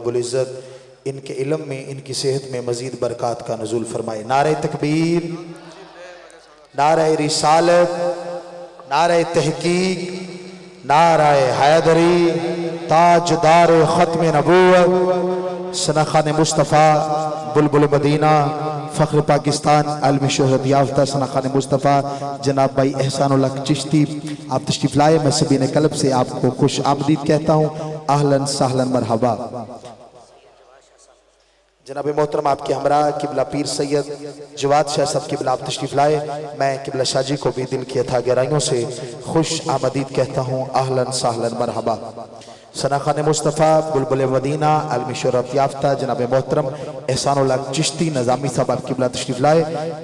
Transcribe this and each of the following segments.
रब्बुल इज़्ज़त इनके इल्म में, इनकी सेहत में मज़ीद बरक़ात का नज़ूल फरमाए। नारे तकबीर, नारे रिसालत, नारे तहकीक, नारे हैदरी, ताजदार ख़त्म नबूवत सनाख़ान मुस्तफ़ा बुलबुल मदीना फ़ख्र पाकिस्तान आलमी शोहरत याफ्ता सनाख़ान मुस्तफ़ा जनाब भाई एहसानुल हक चिश्ती आप तशरीफ़ लाए। मैं सभी ने कल्ब से आपको खुश आमदीद कहता हूँ। आहलन सहलन मरहबा। जनाब मोहतरम आपके हमरा किबला पीर सैयद जवाद शाह साहब किबला आप तशरीफ़ लाए। मैं किबला शाहजी को भी दिल की अथा गहराइयों से खुश आमदीद कहता हूँ। आहलन सहलन मरहबा। सनाख़ान मुस्तफ़ा बुलबुल मदीना आलमी शोहरत याफ्ता जनाब मोहतरम एहसानुल हक चिश्ती नज़ामी साहब आप किबला तशरीफ़ लाए।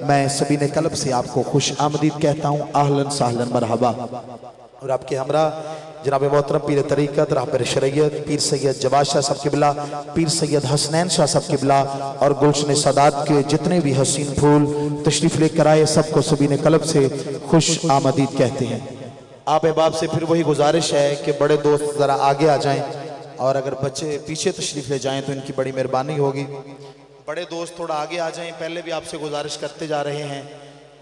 मैं सभी ने कल्ब से आपको खुश आमदीद कहता हूँ। आहलन सहलन मरहबा। और आपके हमरा जनाब मोहतरम पीर तरीक़त रहबर शरीयत पीर सैयद जवाद शाह साहब किबला, पीर सैयद हसनैन शाह साहब किबला और गुलशन सादात के जितने भी हसीन फूल तशरीफ़ लेकर आए सबको सभी ने कल्ब से खुश आमदीद कहते हैं। आप अहबाब से फिर वही गुजारिश है कि बड़े दोस्त ज़रा आगे आ जाएं और अगर बच्चे पीछे तशरीफ़ ले जाएं तो इनकी बड़ी मेहरबानी होगी। बड़े दोस्त थोड़ा आगे आ जाएं, पहले भी आपसे गुजारिश करते जा रहे हैं।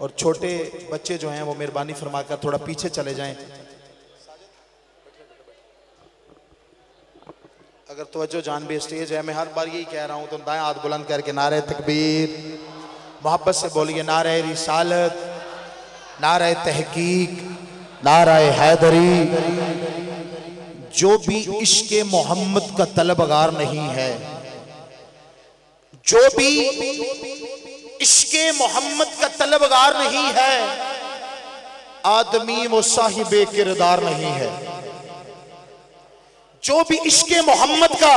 और छोटे बच्चे जो हैं वो मेहरबानी फरमाकर थोड़ा पीछे चले जाएं। अगर तवज्जो जान भी स्टेज है, मैं हर बार यही कह रहा हूँ तो दाएं हाथ बुलंद करके नारे तकबीर, मोहब्बत से बोलिए नारे रिसालत, नारे तहकीक, नारे हैदरी। जो भी इश्क़े मोहम्मद का तलबगार नहीं है, जो भी इश्क़े मोहम्मद का तलबगार नहीं है, आदमी वो साहिबे किरदार नहीं है। जो भी इश्क़े मोहम्मद का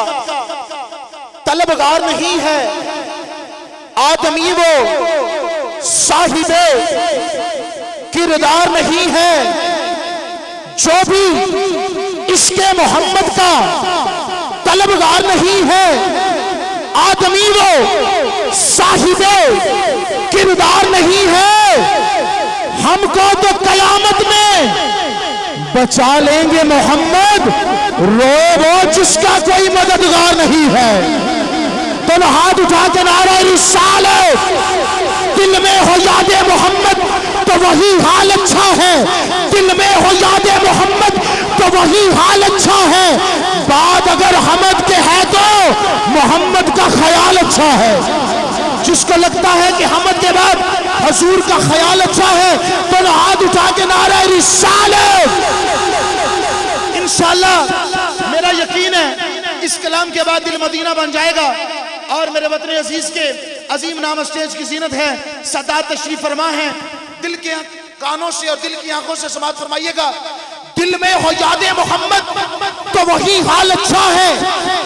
तलबगार नहीं है, आदमी वो साहिबे किरदार नहीं है। जो भी इश्क़े मोहम्मद का तलबगार नहीं है, आदमी वो साहिबे किरदार नहीं है। हमको तो कयामत में बचा लेंगे मोहम्मद, रो वो जिसका कोई मददगार नहीं है। तो हाथ उठा के नारा रिसालत, दिल में हो यादे मोहम्मद तो वही हाल अच्छा है। दिल में हो यादे मोहम्मद तो वही हाल अच्छा है। बात अगर हमद के है तो मोहम्मद का ख्याल अच्छा है। जिसको लगता है कि हमद के बाद हजूर का ख्याल अच्छा है तो हाथ उठा के नारा रिसालत। इंशाअल्लाह मेरा यकीन है इस कलाम के बाद दिल मदीना बन जाएगा। और मेरे वतन अजीज के अजीम नाम स्टेज की जीनत है, सादात तशरीफ फरमा है। दिल के कानों से और दिल की आंखों से समात फरमाइएगा। दिल में हो यादे मोहम्मद तो वही हाल अच्छा है।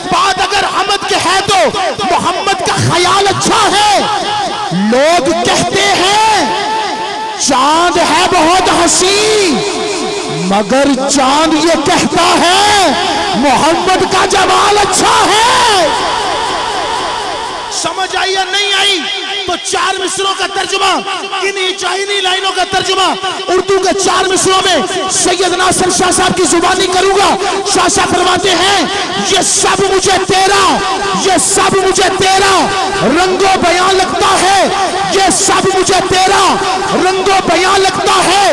बात अगर हमद के है तो मोहम्मद का ख्याल अच्छा है। लोग कहते हैं चांद है बहुत हंसी, मगर चांद ये कहता है मोहम्मद का जमाल अच्छा है। समझ आई या नहीं आई तो चार मिसरों का तर्जुमा, इन्हीं चाइनी लाइनों का तर्जुमा उर्दू के चार मिसरों में सैयद नासिर शाह साहब की जुबानी करूंगा। शाह साहब फरमाते हैं ये सब मुझे तेरा, ये सब मुझे तेरा रंगो बयां लगता है। ये सब मुझे तेरा रंगो बयां लगता है।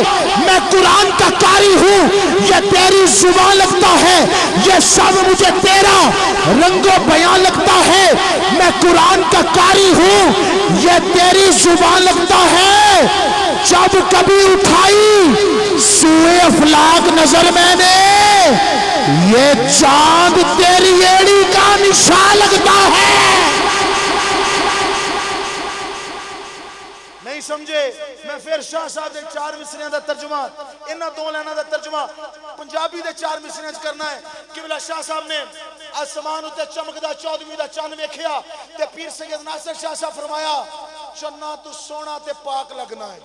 मैं कुरान का कारी हूँ, ये तेरी जुबान लगता है। ये सब मुझे तेरा रंगो बयां लगता है। मैं कुरान का कारी हूँ, ये तेरी जुबान लगता है। जब कभी उठाई सूए अफलाक नजर मैंने, ये चांद तेरी एड़ी का निशान लगता है। नहीं समझे? मैं फिर शाह साहब के चार मिसरियां दा तर्जुमा, इन्हां दो लाइनां दा तर्जुमा पंजाबी दे चार मिसरियां च करना है। किबला शाह साहब ने आसमान उत्ते चमकदा 14वीं दा चंद वेखिया ते पीर सैयद नासिर शाह साहब फरमाया चन्ना तू सोना ते पाक लगना है।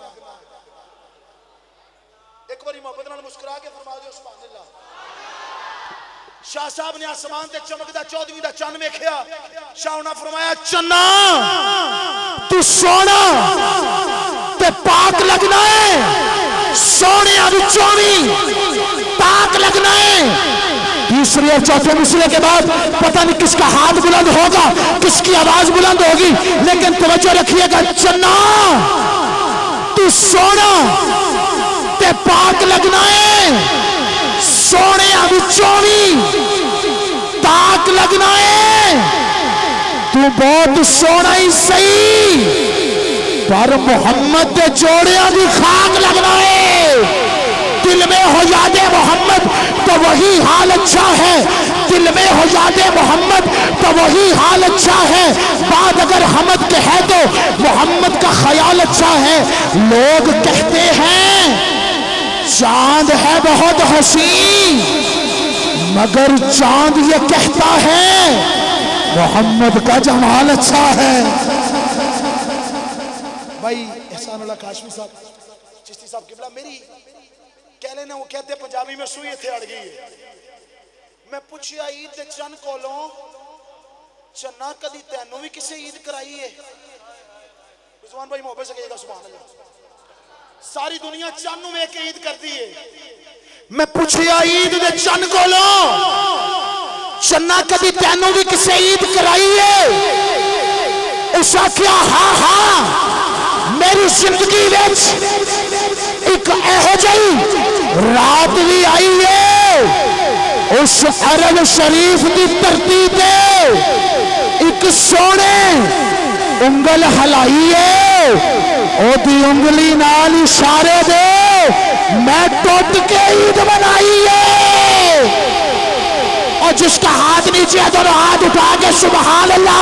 एक बारी मोहब्बत नाल मुस्कुरा के फरमा दियो सुभान अल्लाह। शाह साहब ने आसमान ते चमकदा 14वीं दा चंद वेखिया, शाह ने फरमाया चन्ना तू सोना ते पाक लगना है। सोने विचों भी पाक लगना है तीसरे और चौथे मुसले के बाद पता नहीं किसका हाथ बुलंद होगा, किसकी आवाज बुलंद होगी, लेकिन तवज्जो रखिएगा। चन्ना तू सोना ते पाक लगना है, सोने विचों भी ताक लगना है। तू बहुत सोना ही सही, पर मोहम्मद के जोड़िया की खाक लगना है। दिल में हो यादे मोहम्मद तो वही हाल अच्छा है, दिल में हो यादे मोहम्मद तो वही हाल अच्छा है। बात अगर हमद के है तो मोहम्मद का ख्याल अच्छा है। लोग कहते हैं चांद है बहुत हसीन, मगर चांद ये कहता है मोहम्मद का जमाल अच्छा है। भाई एहसानुल्लाह काशमी साहब, चिश्ती साहब किबला, मेरी कह लेना, वो कहते पंजाबी में सूई इत्थे अड़ गई है। मैं पूछया ईद दे चन कोलों, चन्ना कदी तैनू भी किसे ईद कराई है? रिजवान भाई मोहब्बत से कहिएगा सुभान अल्लाह। सारी दुनिया चन में के ईद करती है। मैं पूछया ईद दे चन कोलों, चन्ना कदी तैनू भी किसे ईद कराई है? उसा क्या हाँ हाँ, मेरी जिंदगी विच एक एहो जी रात भी आई है। उस अरब शरीफ की धरती ते एक सोने उंगल हलाई है, ओदी उंगली नाल इशारे दे मैं टुट के ईद बनाई है। और जिसका हाथ नीचे है दोनों हाथ उठा के सुभान अल्लाह।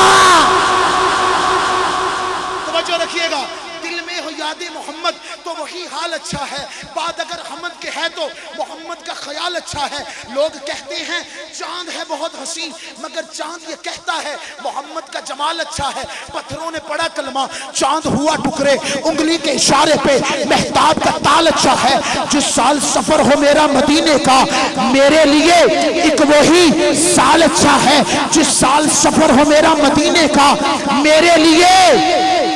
तवज्जो रखिएगा, दिल में हो यादे मोहम्मद तो वही हाल अच्छा है। बात अगर हमद के है तो मोहम्मद का ख्याल अच्छा है। लोग कहते हैं चांद है बहुत हसीन, मगर चांद ये कहता है मोहम्मद का जमाल अच्छा है। पत्थरों ने पढ़ा कलमा, चांद हुआ टुकड़े, उंगली के इशारे पे मेहताब का ताल अच्छा है। जिस साल सफर हो मेरा मदीने का, मेरे लिए एक वही साल अच्छा है। जिस साल सफर हो मेरा मदीने का, मेरे लिए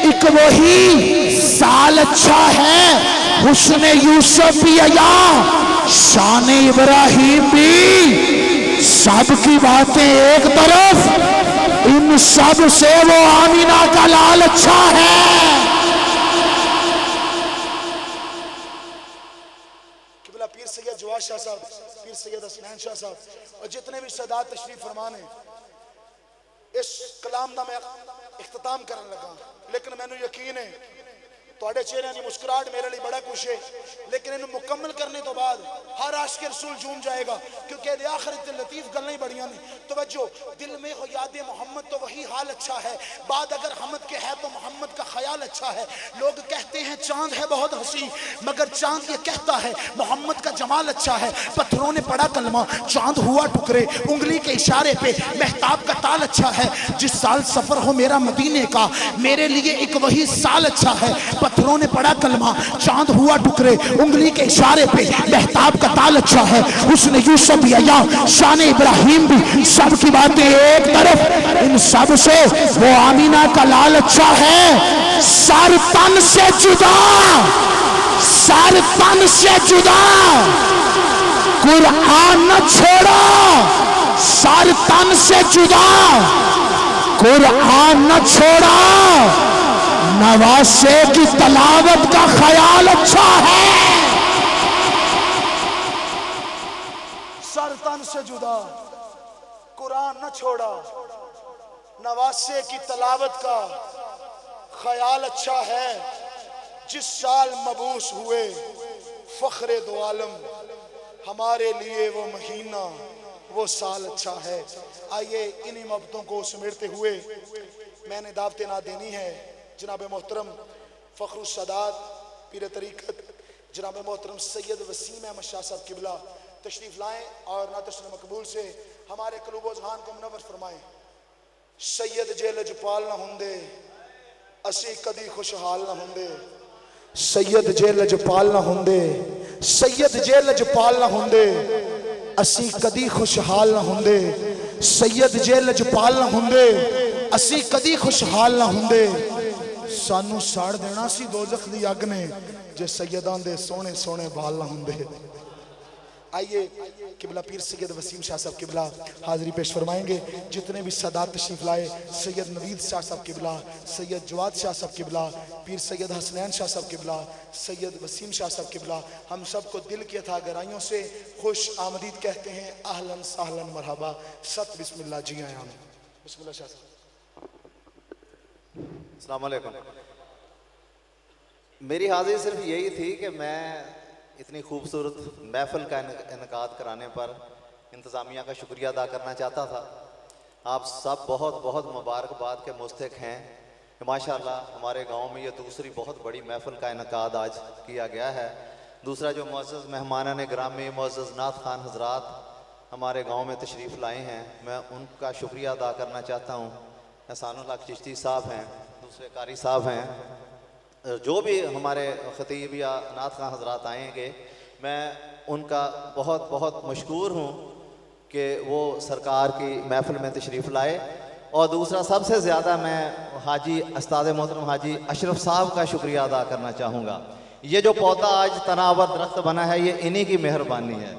एक वही साल अच्छा है। हुस्न यूसुफ भी अया, शान इब्राहिम भी, सबकी बातें एक तरफ, इन सब से वो आमीना का लाल अच्छा है। किबला पीर सैयद जवाद शाह साहब, पीर सैयद हसनैन शाह साहब और जितने भी सदात तशरीफ फरमान है, इस कलाम का मैं इख्तिताम करने लगा। लेकिन मैंने यकीन है थोड़े चेहरे की मुस्कुराहट मेरे लिए बड़ा कुछ है, लेकिन इन्हें मुकम्मल करने तो बाद हर आशिक रसूल झूम जाएगा, क्योंकि आखिर लतीफ गल्लें बड़ियां ने। तवज्जो, दिल में हो याद मोहम्मद तो वही हाल अच्छा है। बात अगर हमद के है तो मोहम्मद का ख्याल अच्छा है। लोग कहते हैं चांद है बहुत हसीन, मगर चांद ये कहता है मोहम्मद का जमाल अच्छा है। पत्थरों ने पढ़ा कलमा, चांद हुआ टुकड़े, उंगली के इशारे पे मेहताब का ताल अच्छा है। जिस साल सफर हो मेरा मदीने का, मेरे लिए एक वही साल अच्छा है। पत्थरों ने पढ़ा कलमा, चांद हुआ टुकड़े, उंगली के इशारे पे मेहताब का ताल अच्छा है। उसने यूसुफ भी अया, शान इब्राहिम भी, सब की बातें एक तरफ, इन सब से वो आमीना का लाल अच्छा है। सर तन से जुदा, सर तन से जुदा कुरान न छोड़ा, सर तन से जुदा कुरान न छोड़ा, नवासे की तलावत का ख्याल अच्छा है। सर तन से जुदा कुरान न छोड़ा, नवासे की तलावत का ख्याल अच्छा है। जिस साल मबूस हुए फख्रे दो आलम, हमारे लिए वो महीना वो साल अच्छा है। आइए इन्हीं मोहब्बतों को समेटते हुए मैंने दावतें ना देनी है। जनाब मोहतरम फ़ख्रुस सदात पीर तरीक़त जनाब मोहतरम सैयद वसीम अहमद शाह साहब किबला तशरीफ़ लाएँ और नातशन मकबूल से हमारे क़ुलूब ज़हान को मुनव्वर फरमाएँ। सैयद जे लजपाल ना होंदे असी कदी खुशहाल ना होंदे, सैयद जे लजपाल ना होंदे, सैयद जे लजपाल ना होंदे असी कदी खुशहाल ना होंदे, सैयद जे लजपाल ना होंदे असी कदी खुशहाल ना होंदे। सानू साड़ देना सी दोज़ख दी अग ने जे सैयदां दे सोने सोने बाल ना होंदे। आइए किबला पीर सैयद वसीम शाह साहब किबला हाजिरी पेश फरमाएंगे। जितने भी सादात तशरीफ लाए, सैयद नवीद शाह साहब किबला, सैयद जवाद शाह साहब किबला, पीर सैयद हसनैन शाह साहब किबला, सैयद वसीम शाह साहब किबला, हम सबको दिल की अथा गहराइयों से खुश आमदीद कहते हैं। आहलन सहलन मरहबा, सत बिस्मिल्लाह, जी आयाम। बिस्मिल्लाह शाह साहब। अस्सलाम वालेकुम। मेरी हाजिरी सिर्फ यही थी कि मैं इतनी खूबसूरत महफिल का इनकाद कराने पर इंतज़ामिया का शुक्रिया अदा करना चाहता था। आप सब बहुत बहुत मुबारकबाद के मुस्तहिक़ हैं कि माशाअल्लाह हमारे गांव में ये दूसरी बहुत बड़ी महफिल का इनकाद आज किया गया है। दूसरा जो मुअज़्ज़ज़ मेहमानान ग्रामी मुअज़्ज़ज़ नात खान हज़रात हमारे गांव में तशरीफ़ लाए हैं, मैं उनका शुक्रिया अदा करना चाहता हूँ। एहसानुल हक चिश्ती साहब हैं, दूसरे कारी साहब हैं, जो भी हमारे ख़तीब या नात खान हज़रात आएंगे, मैं उनका बहुत बहुत मशकूर हूँ कि वो सरकार की महफ़िल में तशरीफ़ लाए। और दूसरा सबसे ज़्यादा मैं हाजी उस्ताद मोहतरम हाजी अशरफ साहब का शुक्रिया अदा करना चाहूँगा। ये जो पौधा आज तनावर दरख्त बना है, ये इन्हीं की मेहरबानी है।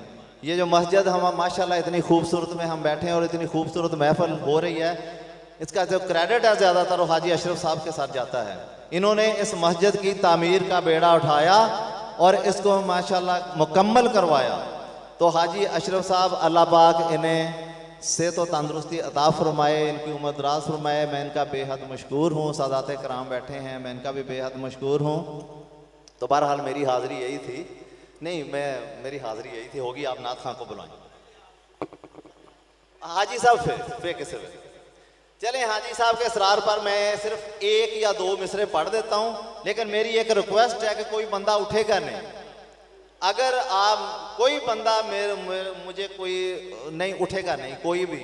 ये जो मस्जिद हम माशाल्लाह इतनी खूबसूरत में हम बैठे हैं और इतनी खूबसूरत महफ़िल हो रही है, इसका जो क्रेडिट है ज़्यादातर वो हाजी अशरफ साहब के साथ जाता है। इन्होंने इस मस्जिद की तामीर का बेड़ा उठाया और इसको माशाल्लाह मुकम्मल करवाया। तो हाजी अशरफ साहब अल्लाह पाक इन्हें सेहत व तंदुरुस्ती अता फरमाए, इनकी उम्र दराज फरमाए। मैं इनका बेहद मशकूर हूँ। सादात कराम बैठे हैं, मैं इनका भी बेहद मशकूर हूँ। तो बहरहाल मेरी हाज़िरी यही थी, नहीं मेरी हाज़िरी यही थी, होगी आप नात खां को बुलाएं। हाजी साहब फिर किसे चलें, हाजी साहब के इसरार पर मैं सिर्फ एक या दो मिसरे पढ़ देता हूँ, लेकिन मेरी एक रिक्वेस्ट है कि कोई बंदा उठेगा नहीं। अगर आप कोई बंदा मुझे कोई नहीं उठेगा नहीं, कोई भी,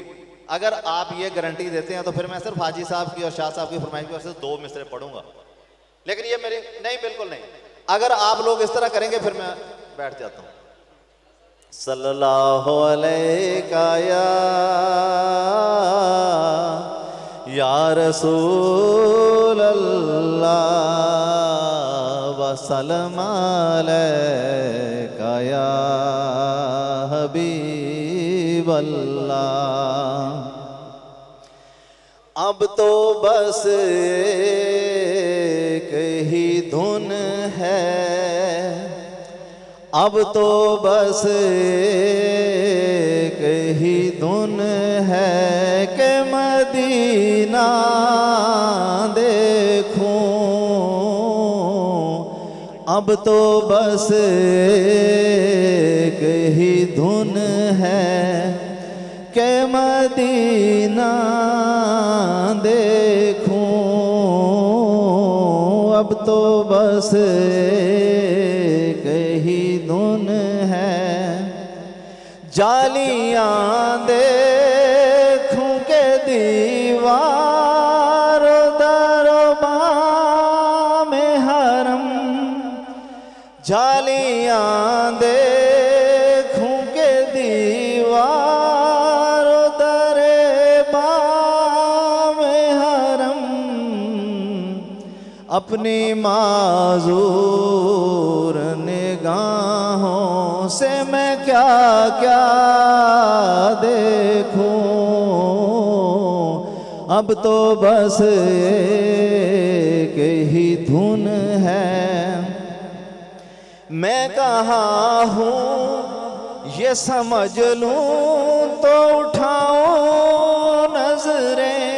अगर आप ये गारंटी देते हैं तो फिर मैं सिर्फ हाजी साहब की और शाह साहब की फरमाइश की वजह से दो मिसरे पढ़ूंगा। लेकिन ये मेरी नहीं, बिल्कुल नहीं। अगर आप लोग इस तरह करेंगे फिर मैं बैठ जाता हूँ। सल्लल्लाहु अलैहि या रसूल अल्लाह वसल्लम अलैका या हबीब अल्लाह। अब तो बस एक ही धुन है, अब तो बस एक ही धुन है कि मदीना देखूं। अब तो बस एक ही धुन है कि मदीना देखूं। अब तो बस एक ही धुन है, जालियां देखूं के दीवार दरबा में हरम, जालियां देखूं के दीवार दरबा में हरम। अपनी माज़ूर निगाहों से मैं क्या क्या देखूं। अब तो बस एक ही धुन है, मैं कहाँ हूँ ये समझ लूँ तो उठाऊं नजरें।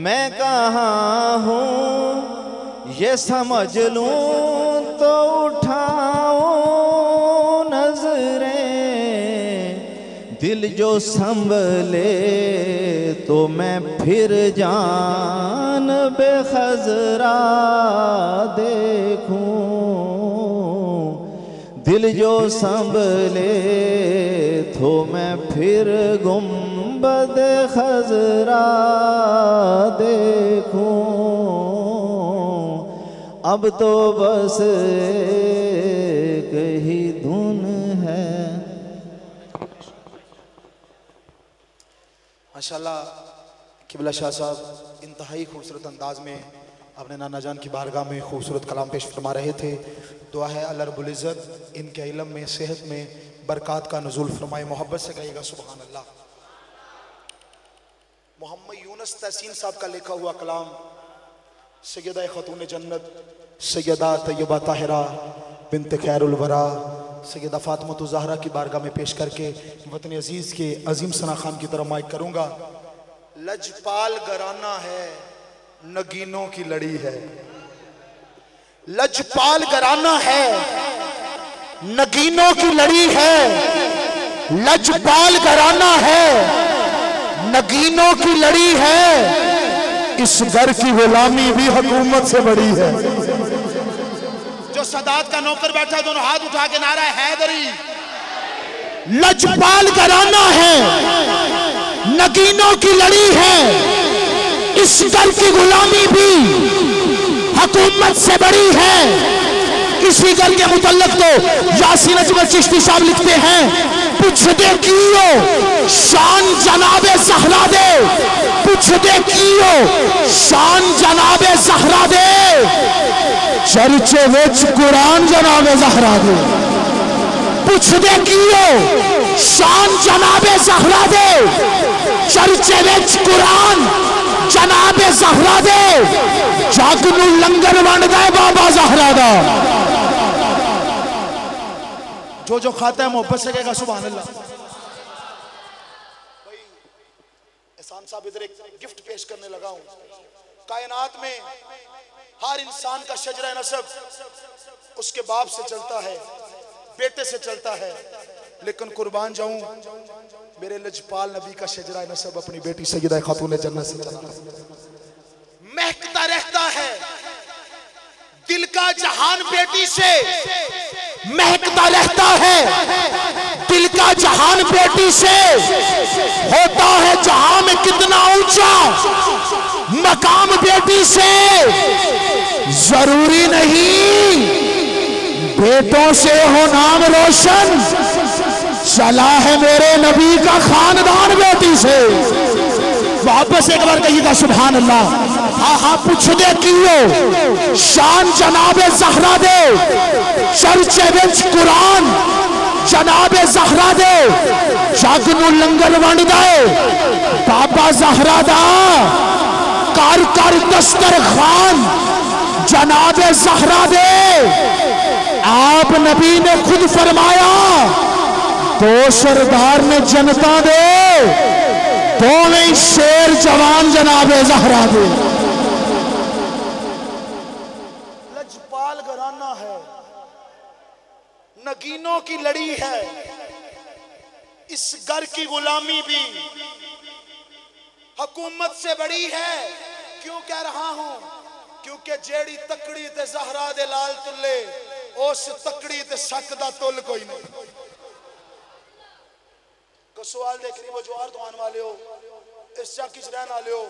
मैं कहाँ हूँ ये समझ लूँ तो उठाऊं नजरें। दिल जो संभले तो मैं फिर जान बेखजरा देखूं। दिल जो संभले तो मैं फिर गुंबद खजरा देखूं। अब तो बस एक ही धुन है। माशाल्लाह किबला शाह साहब इंतहाई खूबसूरत अंदाज में अपने नाना जान की बारगाह में खूबसूरत कलाम पेश फरमा रहे थे। दुआ है अल्लाह रब्बुल इज़्ज़त इनके इल्म में, सेहत में बरक़ात का नुज़ूल फरमाए। मोहब्बत से कहिएगा सुभान अल्लाह। मोहम्मद यूनुस तहसीन साहब का लिखा हुआ कलाम सैयदा ख़तून जन्नत सैयदा तैयबा ताहिरा बिन्त खैरुल वरा सैयदा फ़ातिमा ज़हरा की बारगाह में पेश करके वतन अजीज़ के अजीम सना खान की तरफ माइक करूँगा। लजपाल घराना है, नगीनों की लड़ी है। लजपाल घराना है, नगीनों की लड़ी है। लजपाल घराना है, नगीनों की लड़ी है। इस घर की गुलामी भी हुकूमत से बड़ी है। जो सदात का नौकर बैठा दोनों हाथ उठा के नारा हैदरी। लजपाल घराना है, नगीनों की लड़ी है। इस घर की गुलामी भी हुकूमत से बड़ी है। इसी घर के मुतल्लक तो यासीन अजमल चिश्ती साहब लिखते हैं, पूछ दे कियो शान जनाबे ज़हरा दे। पूछ दे कियो शान जनाबे ज़हरा दे। चर्चे विच कुरान जनाबे ज़हरा दे। पूछ दे कियो शान जनाबे ज़हरा दे। चर्चे विच कुरान जनाबे ज़हरा दे। जग नूं लंगर वंडदा है बाबा ज़हरा दा। जो खाता है मोहब्बत से कहेगा सुभान अल्लाह। भाई एहसान साहब इधर एक गिफ्ट पेश करने लगा हूं। कायनात में हर इंसान का शजरा नसब उसके बाप से चलता है, बेटे से चलता है, लेकिन कुर्बान जाऊं मेरे लजपाल नबी का शजरा नसब अपनी बेटी सैयदा खातून जन्नत से चलता है। महकता रहता है दिल का जहान बेटी से। महकता रहता है दिल का जहान बेटी से। होता है जहां में कितना ऊंचा मकाम बेटी से। जरूरी नहीं बेटों से हो नाम रोशन, चला है मेरे नबी का खानदान बेटी से। वापस एक बार कहिएगा सुभान अल्लाह। हाँ हाँ पूछ दे कियो शान जनाबे ज़हरा दे। चर्चे विच कुरान जनाबे ज़हरा दे। जग नूं लंगर वंडदा है बाबा ज़हरा दा। कर कर दस्तरखान जनाबे ज़हरा दे। आप नबी ने खुद फरमाया, दो सरदार ने जनता दे, दोवें शेर जवान जनाबे ज़हरा दे। लजपाल घराना है, नगीनों की लड़ी है। इस घर की गुलामी भी हुकूमत से बड़ी है। क्यों कह रहा हूं? क्योंकि जेड़ी तकड़ी ते ज़हरा दे लाल तुल्ले, उस तकड़ी ते शक दा तुल कोई नहीं। सवाल देख रही वो जवार तो आने वाले हो, इस चाकी च रहने वाले हो।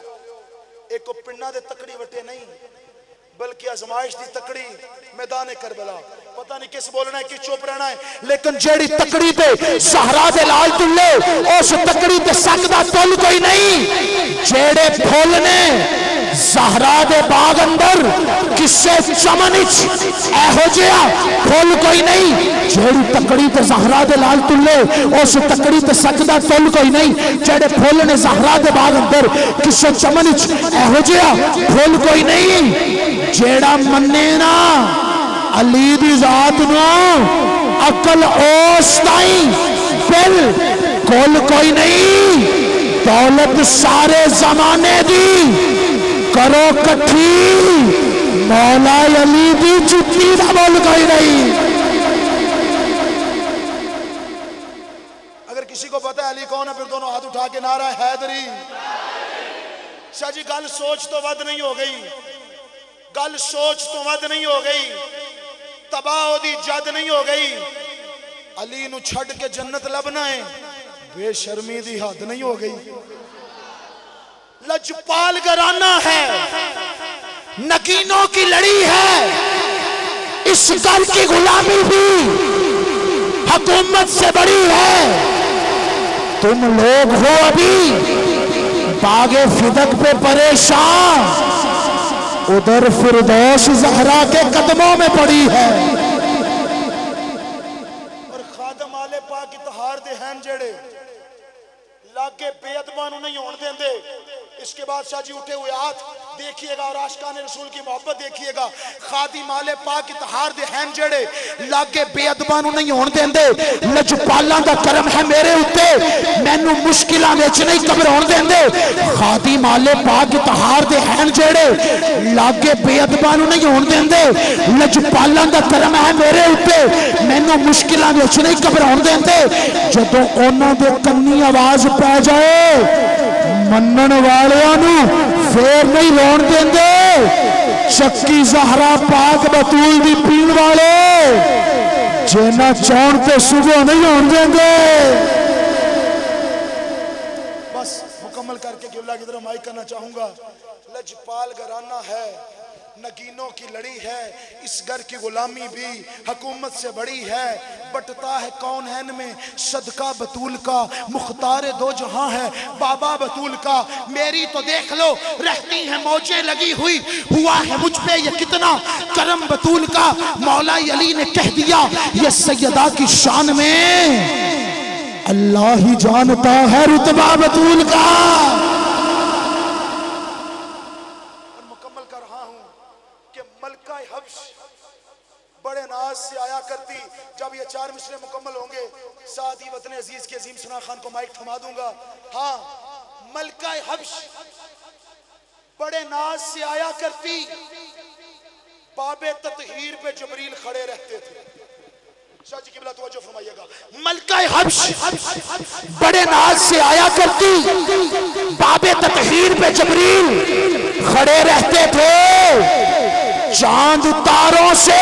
एक को पिंडा दे तकड़ी वटे नहीं, बल्कि आजमाइश दी तकड़ी मैदान करबला। पता नहीं किस बोलना है कि चुप रहना है, लेकिन जेड़ी तकड़ी पे ज़हरा दे लाल तुल्ले, उस तकड़ी ते शक दा तुल कोई नहीं। जेड़े फुल ने ज़हरा दे बाग अंदर किसे चमन एहो जिहा फुल कोई नहीं। जेड़ी तकड़ी ते ज़हरा दे लाल तुल्ले, उस तकड़ी ते शक दा तुल कोई नहीं। जेड़े फुल ने ज़हरा दे बाग अंदर किसे चमन एहो जिहा फुल कोई नहीं। जेड़ा मन्ने ना अली दी जात नूं अकल ओस ताई बिल्कुल कोई नहीं। दौलत सारे जमाने दी करो कट्ठी, मौला अली दी जुत्ती दा बोल कोई नहीं। अगर किसी को पता है अली कौन है, फिर दोनों हाथ उठा के नारा हैदरी। शाह जी गल सोच तो वध नहीं हो गई, गल सोच तो वध नहीं हो गई, तबाह दी जद नहीं हो गई। अली नू छड़ के जन्नत लभना है, बेशर्मी दी हद नहीं हो गई। लजपाल घराना है, नगीनों की लड़ी है। इस घर की गुलामी भी हुकूमत से बड़ी है। तुम लोग हो अभी बागे फिदक पे परेशान, उधर फिरदौस ज़हरा के कदमों में पड़ी है। और खादम आले पाक लागे बेअदबा नहीं होने देंदे। इसके बाद शाह जी उठे हुए हाथ देखिएगा और आशिकाने रसूल की मोहब्बत देखिएगा। खादिम आले पाक इतहार दे हैं जेड़े लागे बेअदबा नहीं होने देंदे। लजपालां दा करम है मेरे उत्ते, मैनू मुश्किलां विच नहीं घबराउण देंदे। खादिम आले पाक इतहार दे हैं जेड़े लागे बेअदबा नहीं होने देंदे। लजपालां दा करम है मेरे उत्ते, मैनू मुश्किलां विच नहीं घबराउण देंदे। जदों उन्हां दे कन्नी आवाज पै जाए मनन वालियां नू फिर नहीं रोन देंदे। चक्की ज़हरा पाक बतूल दी पीण वाले जेना चाहण ते सुबह नहीं होन देंदे। बस मुकम्मल करके गिबला की तरफ माइक करना चाहूंगा। लजपाल घराना है, नगीनों की लड़ी है, इस घर की गुलामी भी हुकूमत से बड़ी है। बटता है कौन है में सदका बतूल का, मुख्तार दो जहां है बाबा बतूल का। मेरी तो देख लो रहती है मौजें लगी हुई, हुआ है मुझ पे ये कितना करम बतूल का। मौला अली ने कह दिया ये सैयदा की शान में अल्लाह ही जानता है रुतबा बतूल का। बड़े नाज से आया करती। जब ये 4 मिसरे मुकम्मल होंगे साथ ही वतन अजीज के अजीम सना खान को माइक थमा दूंगा। हाँ, मलका हब्श बड़े नाज से आया करती। बाबे ततहीर पे जबरील खड़े रहते थे। शाह जी क़िबला तवज्जो फरमाइएगा। मलका हब्श बड़े नाज से आया करती, बाबे ततहीर पे जबरील खड़े रहते थे। चांद तारों से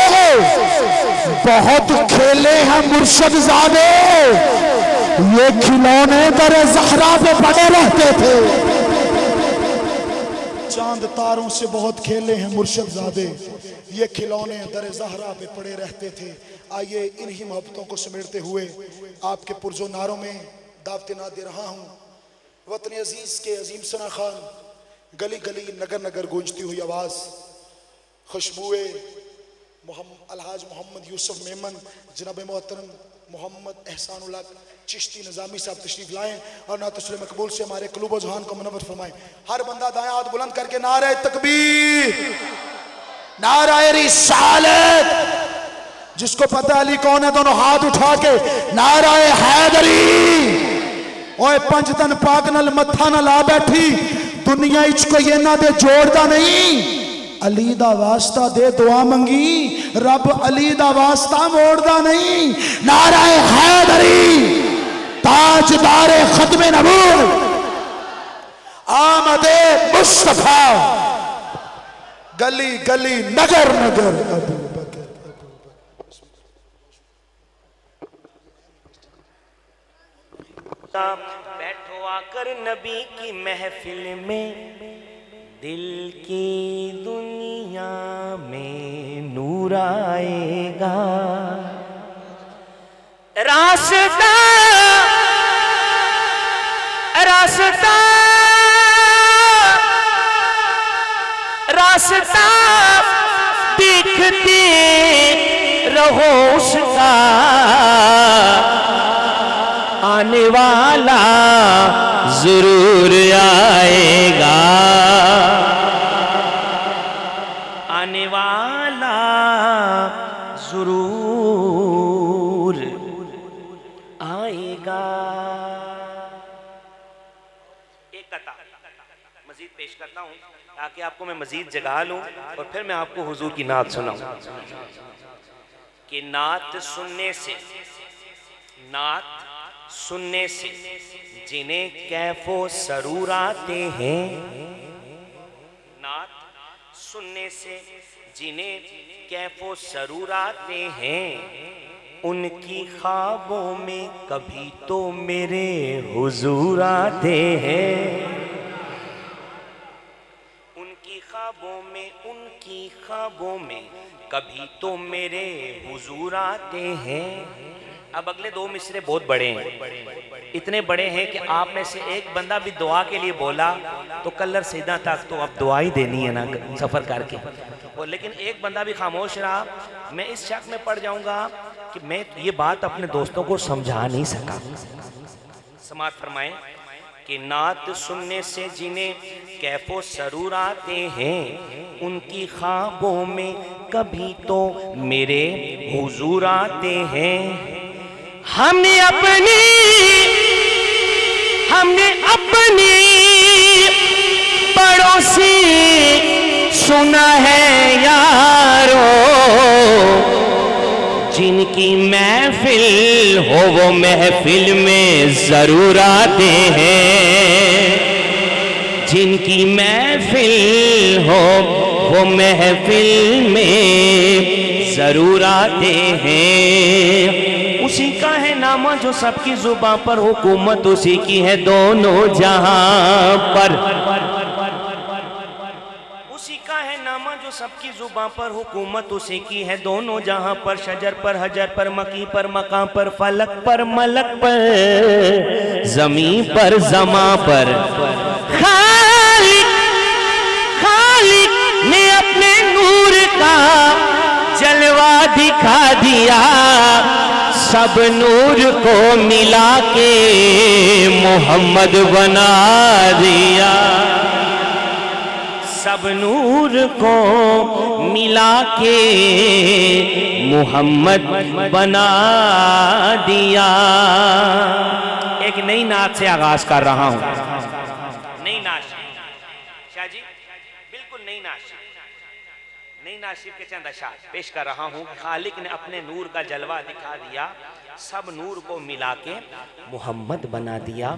बहुत खेले हैं मुर्शद ज़ादे, ये खिलौने दर ज़हरा पे पड़े रहते थे। चांद तारों से बहुत खेले हैं मुर्शद ज़ादे, ये खिलौने दर ज़हरा पे पड़े रहते थे। आइए इन्हीं मोहब्बतों को समेटते हुए आपके पुरजो नारों में दावते ना दे रहा हूँ। वतन अजीज के अजीम सना खान, गली गली नगर नगर गूंजती हुई आवाज़, खुशबुए अलहाज मोहम्मद यूसुफ मेमन जनाब मोहतरम मोहम्मद एहसानुल्लाह चिश्ती निज़ामी साहब तशरीफ लाएं और ना तस्वीर मकबूल से हमारे क़ुलूब व ज़ुहान को मुनव्वर फरमाएं। हर बंदा दायां हाथ बुलंद करके नारे तकबीर, नारे रिसालत, जिसको पता अली कौन है दोनों हाथ उठा के नारे हैदरी। ओए पंज तन पाक नाल मत्था ना ला बैठी, दुनिया इच कोई इन्हां दे जोड़दा नहीं। अली दा वास्ता दे दुआ मंगी, रब अली दा वास्ता मोड़दा नहीं। नारा हैदरी, ताजदारे खत्मे नबूवत, आमदे मुस्तफा, गली गली नगर नगर अबू बकर। बैठो आकर नबी की महफिल में, दिल की दुनिया में नूर आएगा। रास्ता रास्ता रास्ता देखते रहो उसका, आने वाला जरूर आएगा, आने वाला जरूर आएगा। एक कथा मजीद पेश करता हूँ ताकि आपको मैं मजीद जगा लूँ और फिर मैं आपको हुजूर की नात सुनाऊँ। कि नात सुनने से, नात सुनने से जिन्हें कैफो सरूर आते हैं, नात सुनने से जिन्हें कैफो सरूर आते हैं, उनकी ख्वाबों में कभी तो मेरे हुजूर आते हैं। उनकी ख्वाबों में, उनकी ख्वाबों में कभी तो मेरे हुजूर आते हैं। अब अगले 2 मिसरे बहुत बड़े हैं, इतने बड़े हैं कि आप में से एक बंदा भी दुआ के लिए बोला तो कलर सीधा तक तो अब दुआ ही देनी है ना सफ़र करके। और लेकिन एक बंदा भी खामोश रहा, मैं इस शक में पड़ जाऊंगा कि मैं ये बात अपने दोस्तों को समझा नहीं सका। समाअत फरमाएं कि नात सुनने से जिन्हें कैफो सरूर आते हैं, उनकी ख्वाबों में कभी तो मेरे हुजूर आते हैं। हमने अपनी बड़ों से सुना है यारो, जिनकी महफिल हो वो महफिल में जरूर आते हैं। जिनकी महफिल हो वो महफिल में जरूर आते हैं। उसी का है नामा जो सबकी जुबां पर, हुकूमत उसी की है दोनों जहां पर। उसी का है नामा जो सबकी जुबां पर, हुकूमत उसी की है दोनों जहां पर। शजर पर, हजर पर, मकी पर, मकाम पर, फलक पर, मलक पर, जमीन पर, जमा पर। खालिक ने अपने नूर का जलवा दिखा दिया, सब नूर को मिला के मोहम्मद बना दिया। सब नूर को मिला के मोहम्मद बना दिया। एक नई नात से आगाज कर रहा हूं। नई नात शाह जी, बिल्कुल नई नात, नई नाशिर के चंद अशार पेश कर रहा हूँ। खालिक ने अपने नूर का जलवा दिखा दिया, सब नूर को मिला के मोहम्मद बना दिया।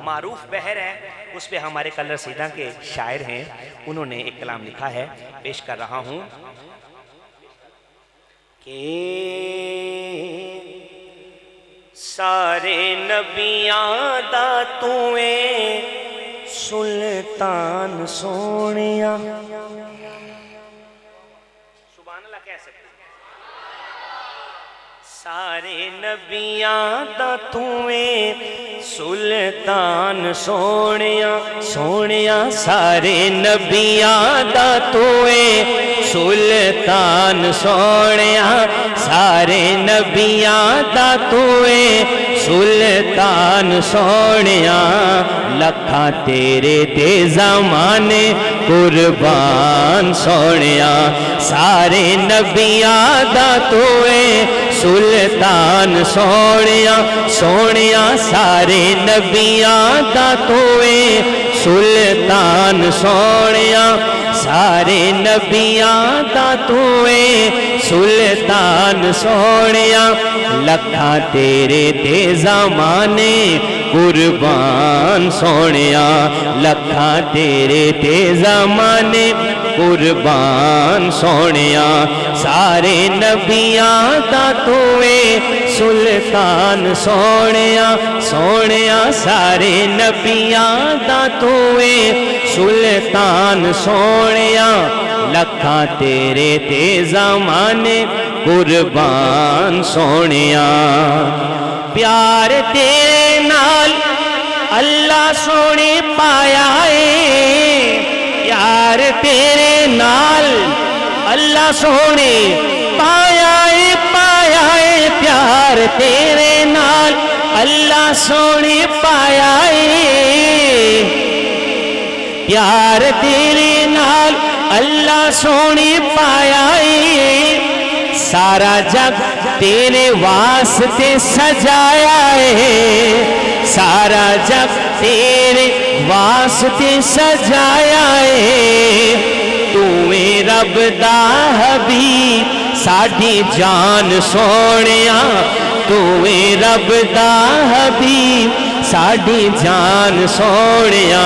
मारूफ बहर है, उस पे हमारे कलर सीधा के शायर हैं, उन्होंने एक कलाम लिखा है, पेश कर रहा हूँ कि सारे नबियां दा तूए सुल्तान सोनिया। सारे नबियां दा तूए सुल्तान सोनिया, सोनिया सारे नबियां दा तूए सुल्तान सोनिया। सारे नबियां दा तूए सुल्तान सोनिया। लखा तेरे ते ज़माने कुर्बान सोनिया। सारे नबियां दा तूए सुल्तान सोनिया, सोनिया सारे नबियां दा तूए सुल्तान सोनिया। सारे नबियां दा तूए सुल्तान सोनिया। लखा तेरे ते ज़माने कुर्बान सोनिया। लखा तेरे ते ज़माने कुर्बान सोनिया। सारे नबियां दा तूए सुल्तान सोनिया, सोनिया सारे नबियां दा तूए सुल्तान सोनिया। लखा तेरे ते ज़माने कुर्बान सोनिया। प्यार तेरे नाल अल्लाह सोने पाया है। प्यार तेरे नाल अल्लाह सोने पाया है, पाया है। प्यार तेरे नाल अल्लाह सोने पाया है। प्यार तेरे नाल अल्लाह सोने पाया है। सारा जग तेरे वास्ते सजाया है। सारा जग तेरे वास्ते सजाया है। तू रब दा हबीब साडी जान सोनिया। तू रब दा हबीब साडी जान सोनिया।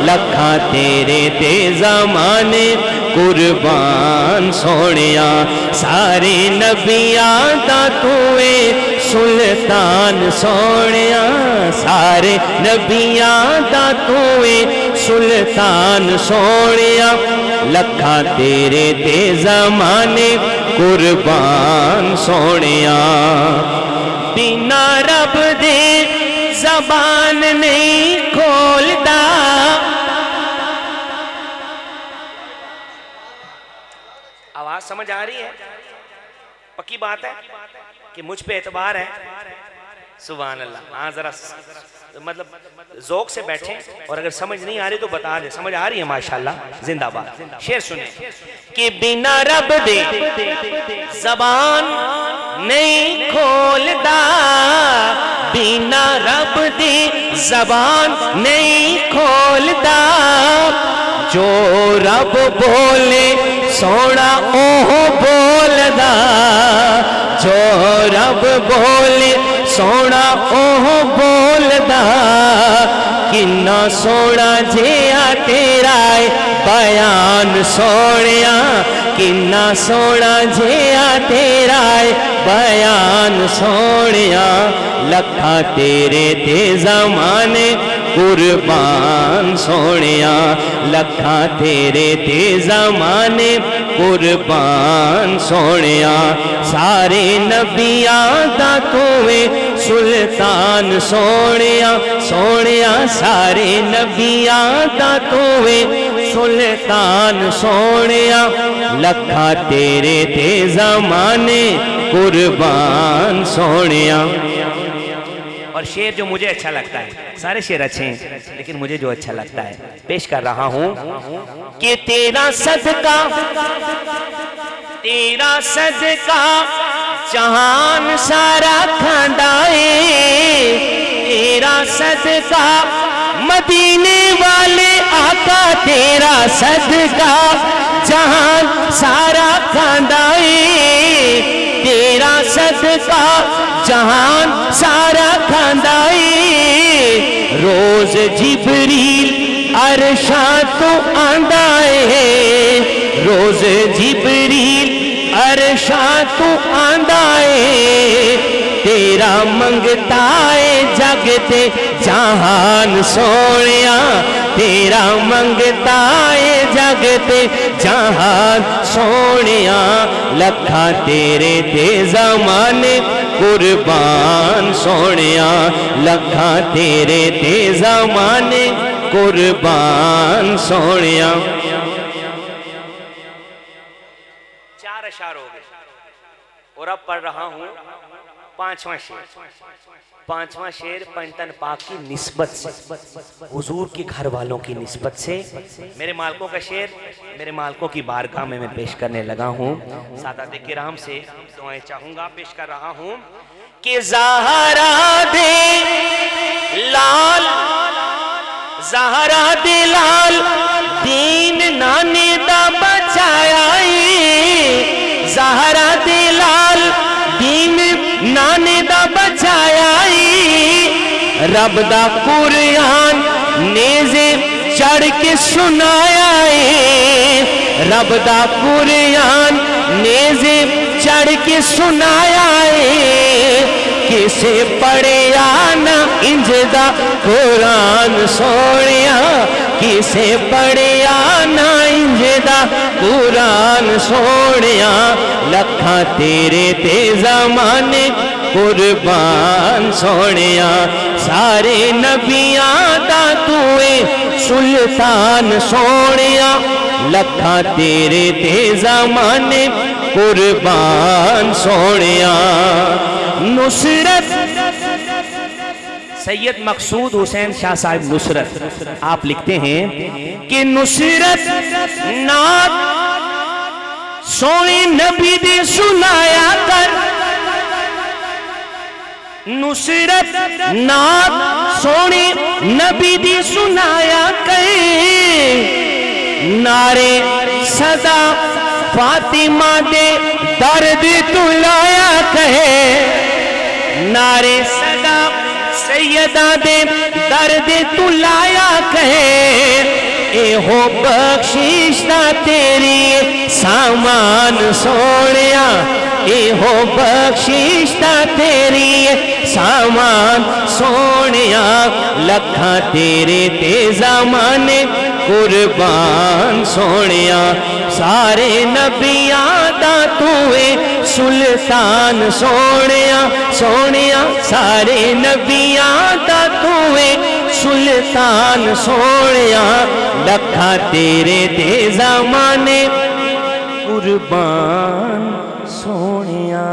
लखा तेरे ते ज़माने कुर्बान सोनिया। सारे नबियां दा तूए सुल्तान सोनिया। सारे नबियां दा तूए सुल्तान सोनिया। लखा तेरे ते ज़माने कुर्बान सोनिया। बिना रब दे ज़बान नहीं खोलता। आवाज समझ आ रही है? पक्की बात है कि मुझ पे एतबार है सुभान अल्लाह। हाँ जरा मतलब ज़ौक़ से बैठे और अगर समझ नहीं आ रही तो बता दे, समझ आ रही है माशाल्लाह, जिंदाबाद। शेर सुने कि बिना रब दे ज़बान नहीं खोलदा, बिना रब दे ज़बान नहीं खोलदा, जो रब बोले सोना ओह बोलदा, जो रब बोले सोना ओह बोलदा, किन्ना सोना जिया तेरा बयान सोनिया, किन्ना सोना जिया तेरा बयान सोनिया, लखा तेरे ते ज़माने कुर्बान सोनिया, लखा तेरे ते ज़माने कुर्बान सोनिया, सारे नबियां दा तूए सुल्तान सोनिया, सोनिया सारे नबियां दा तूए सुल्तान सोनिया, लखा तेरे ते ज़माने कुर्बान सोनिया। और शेर जो मुझे अच्छा लगता है, सारे शेर अच्छे हैं लेकिन मुझे जो अच्छा लगता है पेश कर रहा हूं कि तेरा सदका, तेरा सदका जहान सारा खांदाए, तेरा सदका मदीने वाले आका, तेरा सदका जहान सारा खांदाए, तेरा सदका जहान सारा खांदाए, रोज जिबरील अरशा तो आंदा है, रोज जिबरील अरशा तो आंदा है, तेरा मंगता है जगते जहान सोनिया, तेरा मंगता है जगते जहान सोनिया, लखा तेरे ते ज़माने कुर्बान सोनिया, लखा तेरे ते ज़माने कुर्बान सोनिया। 4 अशार हो गए और अब पढ़ रहा हूं 5वां शेर। 5वां शेर पंजतन पाक की निस्बत से, हुजूर के घर वालों की निस्बत से मेरे मालकों का शेर मेरे मालकों की बारगाह में मैं पेश करने लगा हूं। सादात किराम से दुआएं चाहूंगा, पेश कर रहा हूं कि ज़हरा दे लाल, ज़हरा दे लाल दीन नाने दा बचाया, ज़हरा दे लाल दीन नाने दा बचाया, रब दा कुरान नेज़े चढ़ के सुनाया, रब दा कुरान नेज़े चढ़ के सुनाया, किसे पढ़िया ना इंजदा कुरान सोनिया, किसे पढ़िया ना इंजदा कुरान सोनिया, लखा तेरे ते ज़माने कुर्बान सोनिया, सारे नबियां दा तूए सुल्तान सोनिया, लखा तेरे ते ज़माने कुर्बान सोनिया। नुसरत सैयद मकसूद हुसैन शाह साहिब नुसरत आप लिखते हैं कि नुसरत नात सोने नबी दे सुनाया कर, नुसरत नात सोने नबी दी सुनाया कर, नारे सदा फातिमा दे दर्द तू लाया कहे, नारे सदा सैयदा दे दर्द तू लाया कहे, ए हो बख्शिश दा तेरी सामान सोनिया, ए हो बख्शिश दा तेरी सामान सोनिया, लखा तेरे ते ज़माने कुर्बान सोनिया, सारे नबियां दा तूए सुल्तान सोनिया, सोनिया सारे नबियां दा तूए सुल्तान सोनिया, लखा तेरे ते ज़माने कुर्बान सोनिया।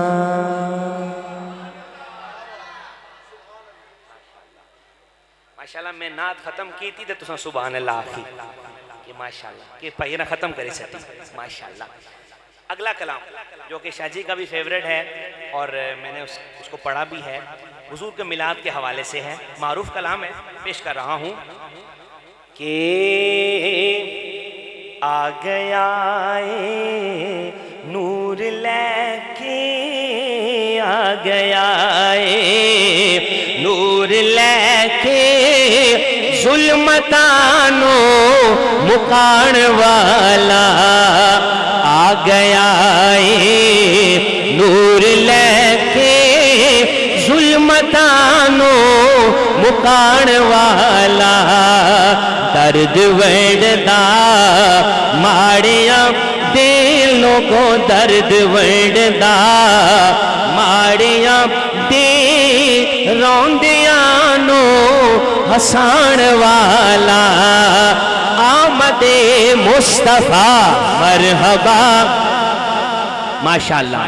माशाल्लाह मैं नात खत्म की थी तो तुसा सुभान अल्लाह आखी कि माशाल्लाह कि पहिया खत्म करे सकी माशाल्लाह। अगला कलाम जो कि शाहजी का भी फेवरेट है और मैंने उसको पढ़ा भी है, हुजूर के मिलाद के हवाले से है, मारूफ कलाम है, पेश कर रहा हूँ कि आ गया नूर लेके आ गया नूर लेके जुल्मतानो मुकान वाला आ गया नूर लेके जुल्मतानो मुकान वाला दर्द वंडदा माड़िया दिलों को दर्द वंडदा माड़िया दे रोंदियानो हसान वाला आमदे मुस्तफा मरहबा। माशाल्लाह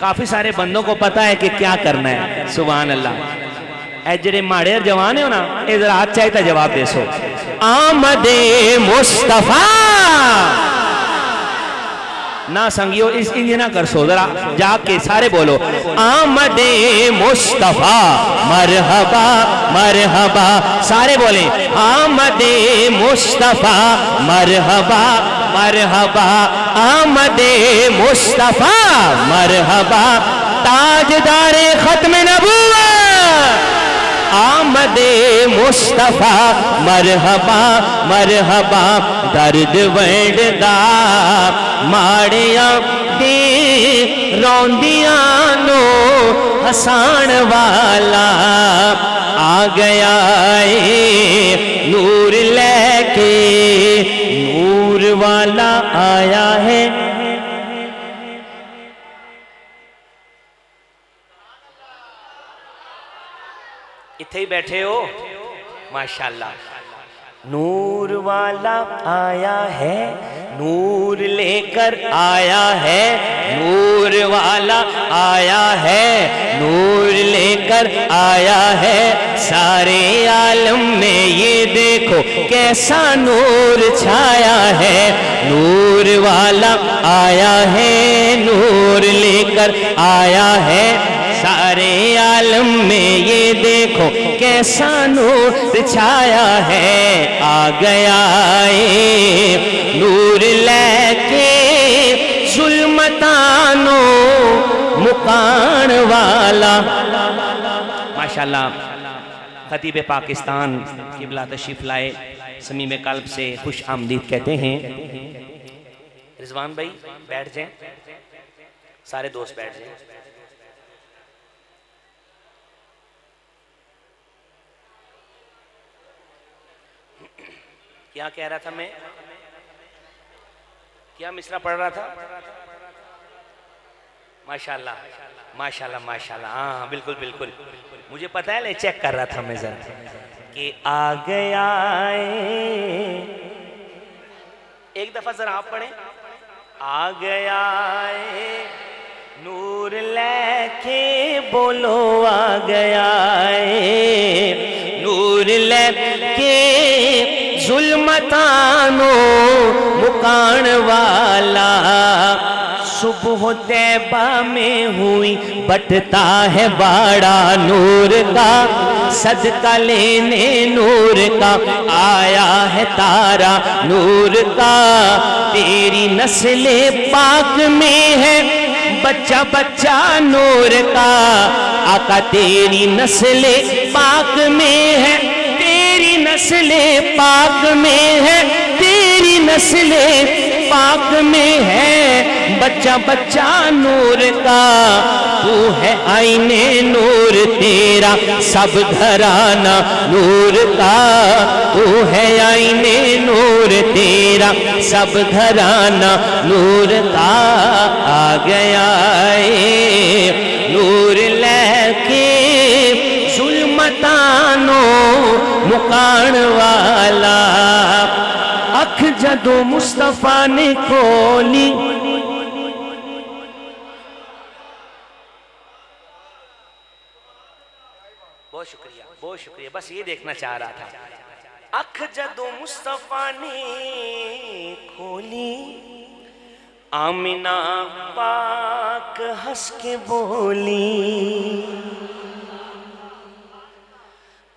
काफी सारे बंदों को पता है कि क्या करना है, सुभान अल्लाह। ए जेड़े माड़े जवान हो ना, इधर हाथ चाहे तो जवाब दे सो। आमदे मुस्तफा ना संगियो इस इंजना कर सो, जरा जाके सारे बोलो आमदे मुस्तफा मरहबा मरहबा, सारे बोले आमदे मुस्तफा मरहबा मरहबा आमदे मुस्तफा मरहबा ताजदारे खत्म नबूवत आमदे मुस्तफा मरहबा मरहबा दर्द वंडदा माड़िया दे रोंदियानो हसान वाला आ गया नूर लेके नूर वाला आया है। इथे ही बैठे हो माशाल्लाह। नूर वाला आया है नूर लेकर आया है नूर वाला आया है नूर लेकर आया है सारे आलम में ये देखो कैसा नूर छाया है। नूर वाला आया है नूर लेकर आया है सारे आलम में ये देखो कैसा नूर छाया है। आ गया नूर लेके जुल्मतानो मुकान वाला। माशाल्लाह खतीब पाकिस्तान किबला तशरीफ लाए, समीम कल्ब से खुश आमदीद कहते हैं। रिजवान भाई बैठ जाएं, सारे दोस्त बैठ जाएं। क्या कह रहा था मैं, क्या मिसरा पढ़ रहा था? माशाल्लाह माशाल्लाह माशाल्लाह, हाँ बिल्कुल बिल्कुल मुझे पता है, ले चेक कर रहा था मैं जरा कि आ गया। एक दफा जरा आप पढ़े, आ गया नूर लेके बोलो आ गया नूर लेके जुल्मतानो मुकान वाला। सुबह तैबा में हुई बटता है बाड़ा नूर का, सदका लेने नूर का आया है तारा नूर का। तेरी नस्ले पाक में है बच्चा बच्चा नूर का, आका तेरी नस्ले पाक में है, तेरी नस्ले पाक में है, तेरी नस्ले पाक में है बच्चा बच्चा नूर का। तू है आईने नूर तेरा सब घराना नूर का, तू है आईने नूर तेरा सब घराना नूर का। आ गया नूर लेके जुल्मतानो मुकान वाला। अख जदो मुस्तफा ने खोली, बहुत शुक्रिया। बहुत शुक्रिया, बस ये देखना चाह रहा था। अख जदों मुस्तफा ने खोली, आमिना पाक हंस के बोली।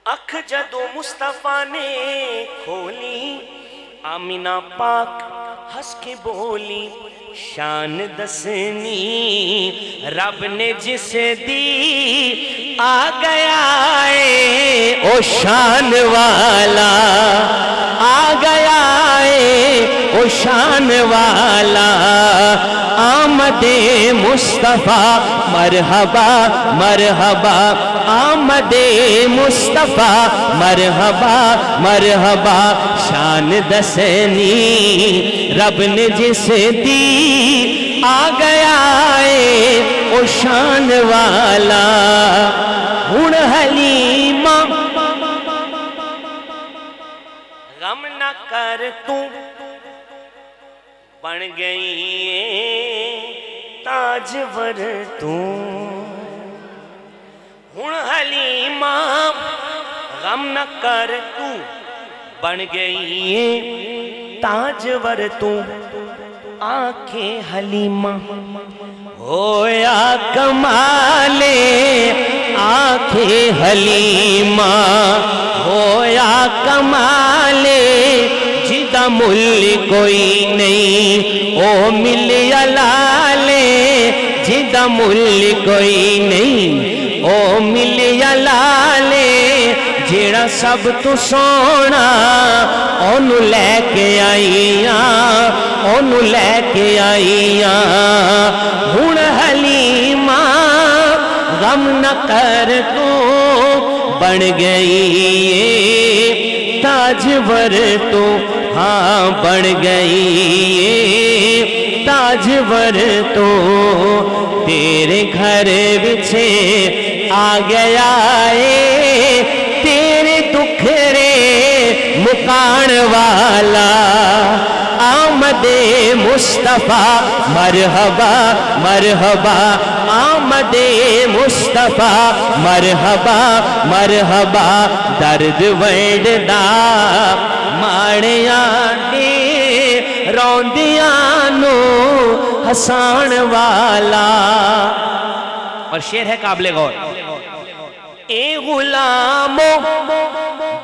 अख जदों मुस्तफा ने खोली, आमिना पाक हंस के बोली। शान दसनी रब ने जिसे दी, आ गया है ओ शान वाला, आ गया है ओ शान वाला। आमदे मुस्तफा मरहबा मरहबा, आमदे मुस्तफा मरहबा मरहबा। शान दसनी रब ने जिसे दी, आ गया है ओ शान वाला। हुण हलीमा गम न कर तू, बन गई ताजवर तू। हुण हलीमा गम न कर तू, बन गई ताजवर तू। आंखें हलीमा होया कमाले, आंखें हलीमा होया कमाले। जिदा मुल्ल कोई नहीं ओ मिलिया लाले, जिदा मुल्ल कोई नहीं ओ मिलिया लाले। जेड़ा सब तू सोना ओनू लैके आईया, ओनू लैके आईया। हुण हलीमा गम न कर तू, बन गई ताजवर तू। हाँ बन गई ताजवर तू। तेरे घर विछे आ गया है, तेरे दुखरे मुकान वाला। आमदे मुस्तफा मरहबा मरहबा, आमदे मुस्तफा मरहबा मरहबा। दर्द वंडदा माड़िया दे, रौंदिया नू हसान वाला। और शेर है काबिले गौर। ए गुलामो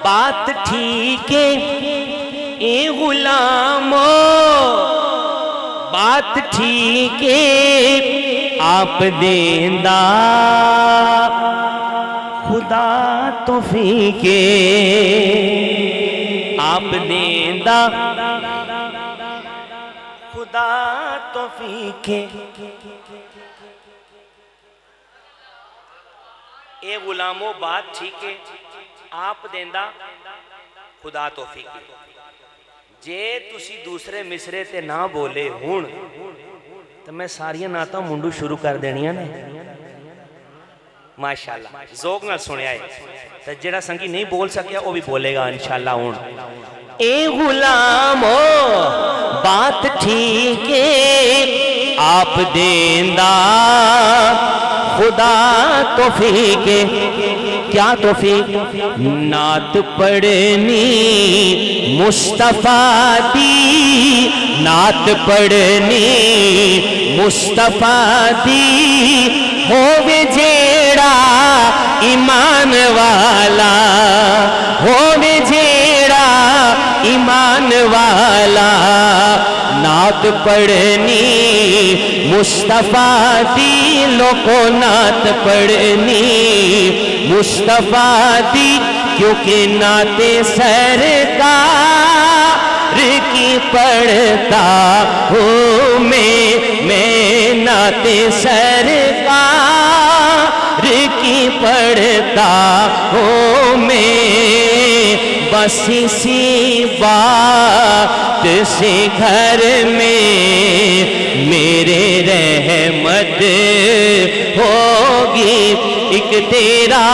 बात ठीक है, ए गुलामो बात ठीक है। आप देंदा खुदा तौफीके, आप देंदा खुदा तौफीके। ए गुलामो बात ठीक है, आप देंदा खुदा तौफीके। जे तुसी दूसरे मिसरे ते ना बोले हुण, तो मैं सारियां नातां मुंडू शुरू कर देनियां ने। माशाअल्लाह ज़ौक नाल सुनिया है। तो जेड़ा संगी नहीं बोल सकिया वो भी बोलेगा इंशाअल्लाह हुण। ए गुलामो बात ठीक है, आप देंदा खुदा तौफीके। क्या तौफीक? नात पढ़नी मुस्तफा दी, नात पढ़नी मुस्तफा दी। होवे जेड़ा ईमान वाला, होवे जेड़ा ईमान वाला। नात पढ़नी मुस्तफा दी, लोगों नात पढ़नी मुस्तफा दी। क्योंकि नाते सरकार की पढ़ता हूँ मैं नाते सरकार की पढ़ता हूँ मैं। बस इसी बात से घर में मेरे रहमत होगी। एक तेरा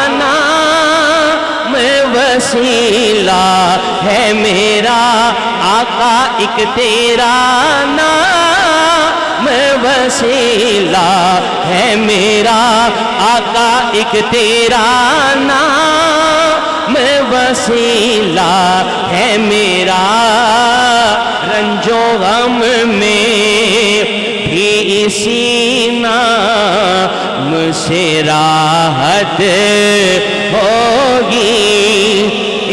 नाम वसीला है मेरा आका, एक तेरा नाम वसीला है मेरा आका, एक तेरा नाम वसीला है मेरा, रंजो गम में भी इसी नाम से राहत होगी।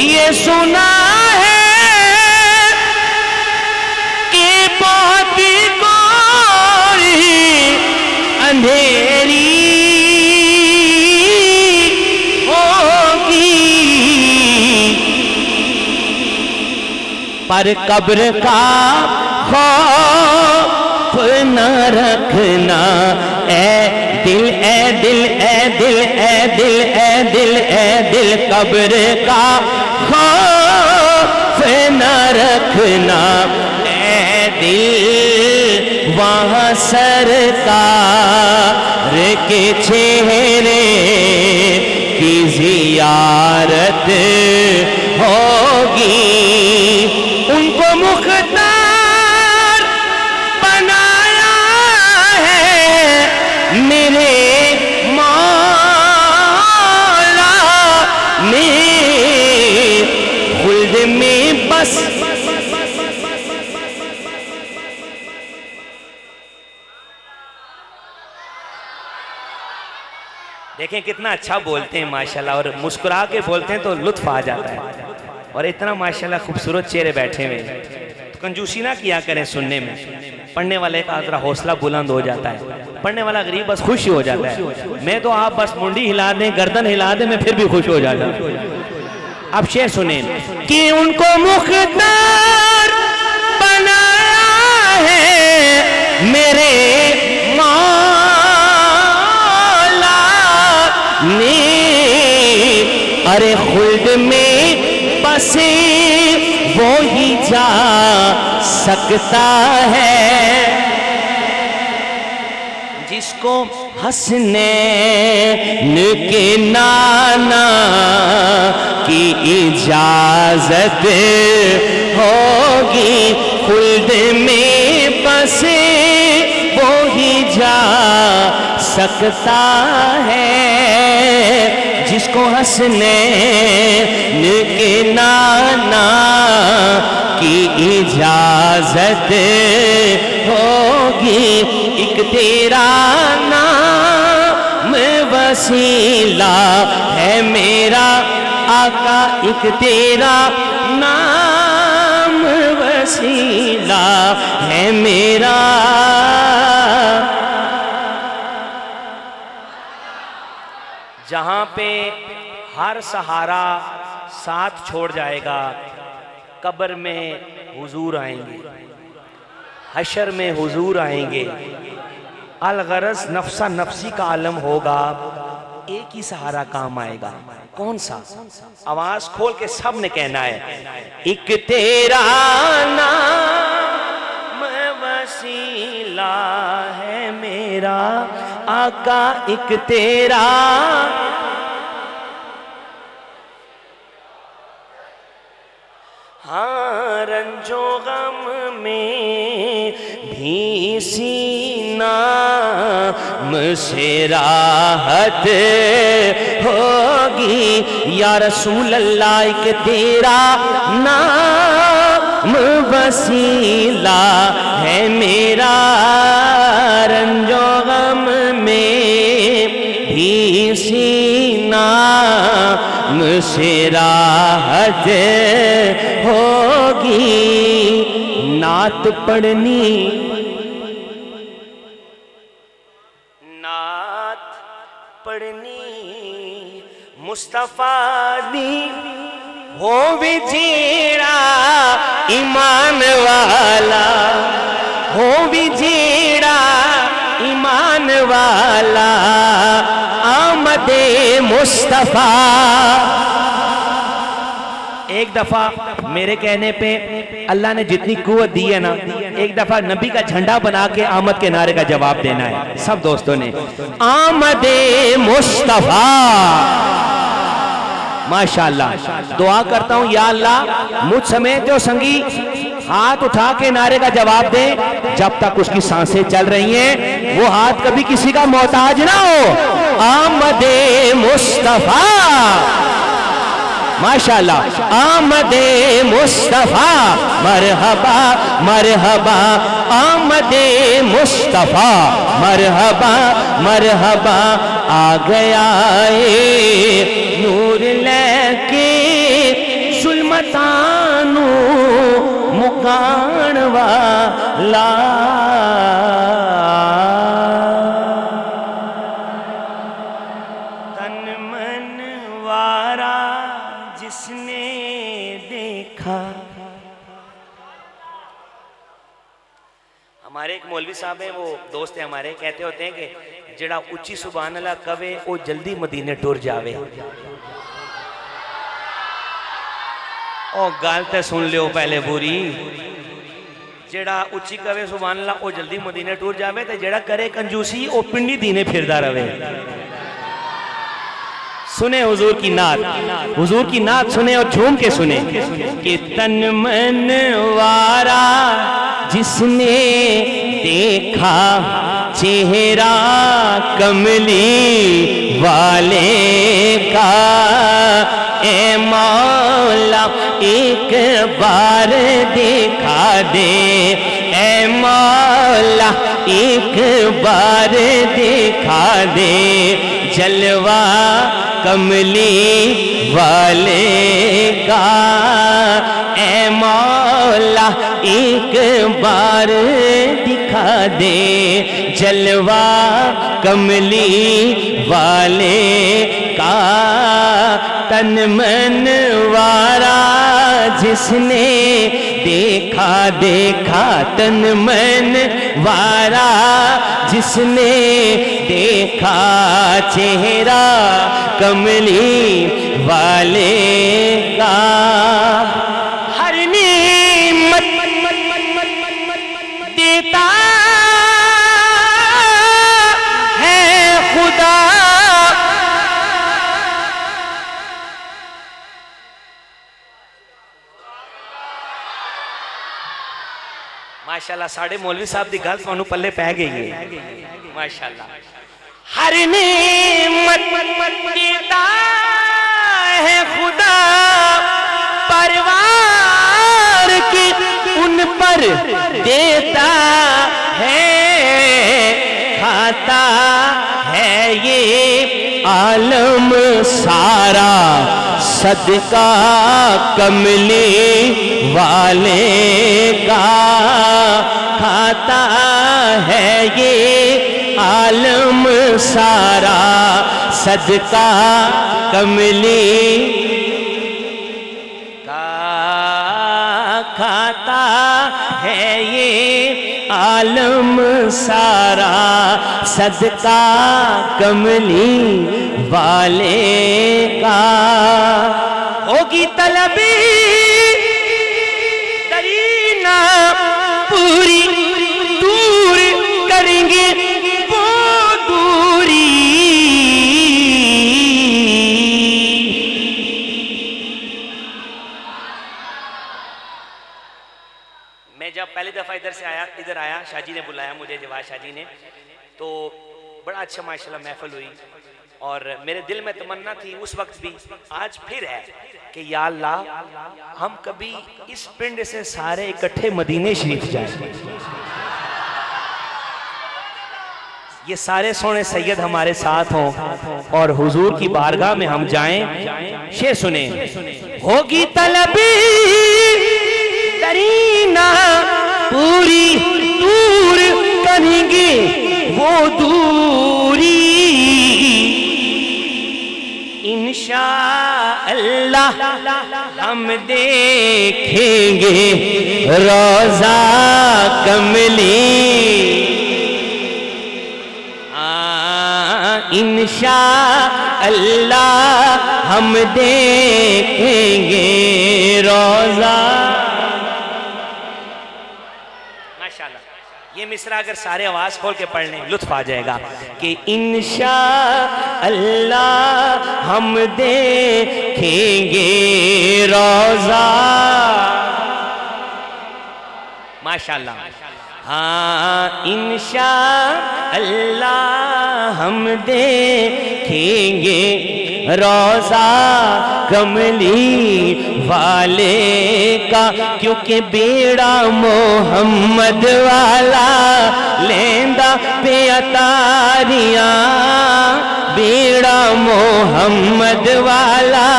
ये सुना अंधेरी होगी, पर कब्र का खौफ न रखना। ए दिल ए दिल ए दिल ए दिल ए दिल ए दिल, कब्र का खौफ न रखना। ए दिल वहाँ सरकार के चेहरे की जियारत होगी। उनको मुख्तार बनाया है मेरे मौला ने, खुल्द में बस देखें कितना अच्छा बोलते हैं माशाल्लाह, और मुस्कुरा के बोलते हैं तो लुत्फ आ जाता है। और इतना माशाल्लाह खूबसूरत चेहरे बैठे हुए, तो कंजूसी ना किया करें सुनने में। पढ़ने वाले का जरा हौसला बुलंद हो जाता है, पढ़ने वाला गरीब बस खुश हो जाता है। मैं तो आप बस मुंडी हिला दें, गर्दन हिला दें, मैं फिर भी खुश हो जाता हूँ। अब शेर सुने कि उनको मुख्तार बनाया है मेरे ने, अरे खुल्द में बसे वो ही जा सकता है जिसको हंसने के नाना की इजाजत होगी। खुल्द में बसे वो ही जा सकता है जिसको हंसने के नाना की इजाजत होगी। एक तेरा नाम वसीला है मेरा आका, एक तेरा नाम वसीला है मेरा। जहाँ पे हर सहारा साथ छोड़ जाएगा, कब्र में हुजूर आएंगे, हशर में हुजूर आएंगे। अलगरज नफ्सा नफ्सी का आलम होगा, एक ही सहारा काम आएगा। कौन सा? आवाज खोल के सब ने कहना है, एक तेरा नाम वसीला है मेरा आका, एक तेरा हाँ रंजो गम में भी सीना से राहत होगी। या रसूल अल्लाह एक तेरा नाम वसीला है मेरा, रंजो गम में भी सीना से राहत होगी। नात पढ़नी, नात पढ़नी मुस्तफा दी हो विजेड़ा ईमान वाला, हो विजेड़ा ईमान वाला आमदे मुस्तफा। एक दफा मेरे कहने पे अल्लाह ने जितनी कुव्वत दी है ना, एक दफा नबी का झंडा बना के आमद के नारे का जवाब देना है सब दोस्तों ने। आमदे मुस्तफा माशाअल्लाह। दुआ करता हूं या अल्लाह मुझ समेत जो संगी हाथ उठा के नारे का जवाब दे, जब तक उसकी सांसें चल रही हैं वो हाथ कभी किसी का मोहताज ना हो। आमदे मुस्तफा माशाल्लाह। आमदे मुस्तफ़ा मरहबा मरहबा, आमदे मुस्तफ़ा मरहबा मरहबा, आ गया ए नूर लेके सुलमतानू मुकान वाला। तन मन वारा जिसने देखा। हमारे एक मौलवी साहब हैं, वो दोस्त है हमारे, कहते होते हैं कि जड़ा उच्ची सुभान अल्लाह कवे वो जल्दी मदीने टुर जावे। ओ गल तो सुन लियो पहले पूरी, जड़ा उच्ची कवे सुभान अल्लाह वो जल्दी मदीने टुर जावे, ते जड़ा करे कंजूसी वो पिंडी दीने फिरदा रवे। सुने हुजूर की नात, हुजूर की नात सुने और झूम के सुने कि तन मन वारा जिसने देखा चेहरा कमली वाले का, ए मौला एक बार दिखा दे, ए मौला एक बार दिखा दे, जलवा कमली वाले का, ए मौला एक बार दिखा दे, जलवा कमली वाले का। तन मन वारा जिसने देखा देखा, तन मन वारा जिसने देखा चेहरा कमली वाले का। हर नेमत देता है खुदा, माशाल्लाह साढ़े मौलवी साहब की गल तुहानू पल्ले पै गई है माशाल्लाह। हर नेमत देता है खुदा, परवार की उन पर देता है, खाता है ये आलम सारा, सदका कमली वाले का। खाता है ये आलम सारा, सदका कमली का। खाता है ये आलम सारा, सदका कमली वाले का। होगी तलबी दरीना पूरी, दूर करेंगे वो दूरी। मैं जब पहली दफा इधर आया शाहजी ने बुलाया मुझे, जवाद शाहजी ने, तो बड़ा अच्छा माशाल्लाह महफिल हुई और मेरे दिल में तमन्ना थी उस वक्त भी, आज फिर है कि या अल्लाह हम कभी इस पिंड से सारे इकट्ठे मदीने शरीफ जाएं, ये सारे सोने सैयद हमारे साथ हों और हुजूर की बारगाह में हम जाएं। शेर सुने, होगी तलबी दरीना पूरी, दूर करेंगे वो दूरी। इंशाअल्लाह हम देखेंगे रोजा कमली, इंशाअल्लाह हम देखेंगे रोजा। माशाल्लाह ये मिसरा अगर सारे आवाज खोल के पढ़ लें लुत्फ आ जाएगा कि इंशाअल्लाह हम देखेंगे रोजा। माशाल्लाह हाँ इंशाअल्लाह हम देखेंगे रोजा कमली वाले का, क्योंकि बेड़ा मोहम्मद वाला लेंदा पे अतारियां, बेड़ा मोहम्मद वाला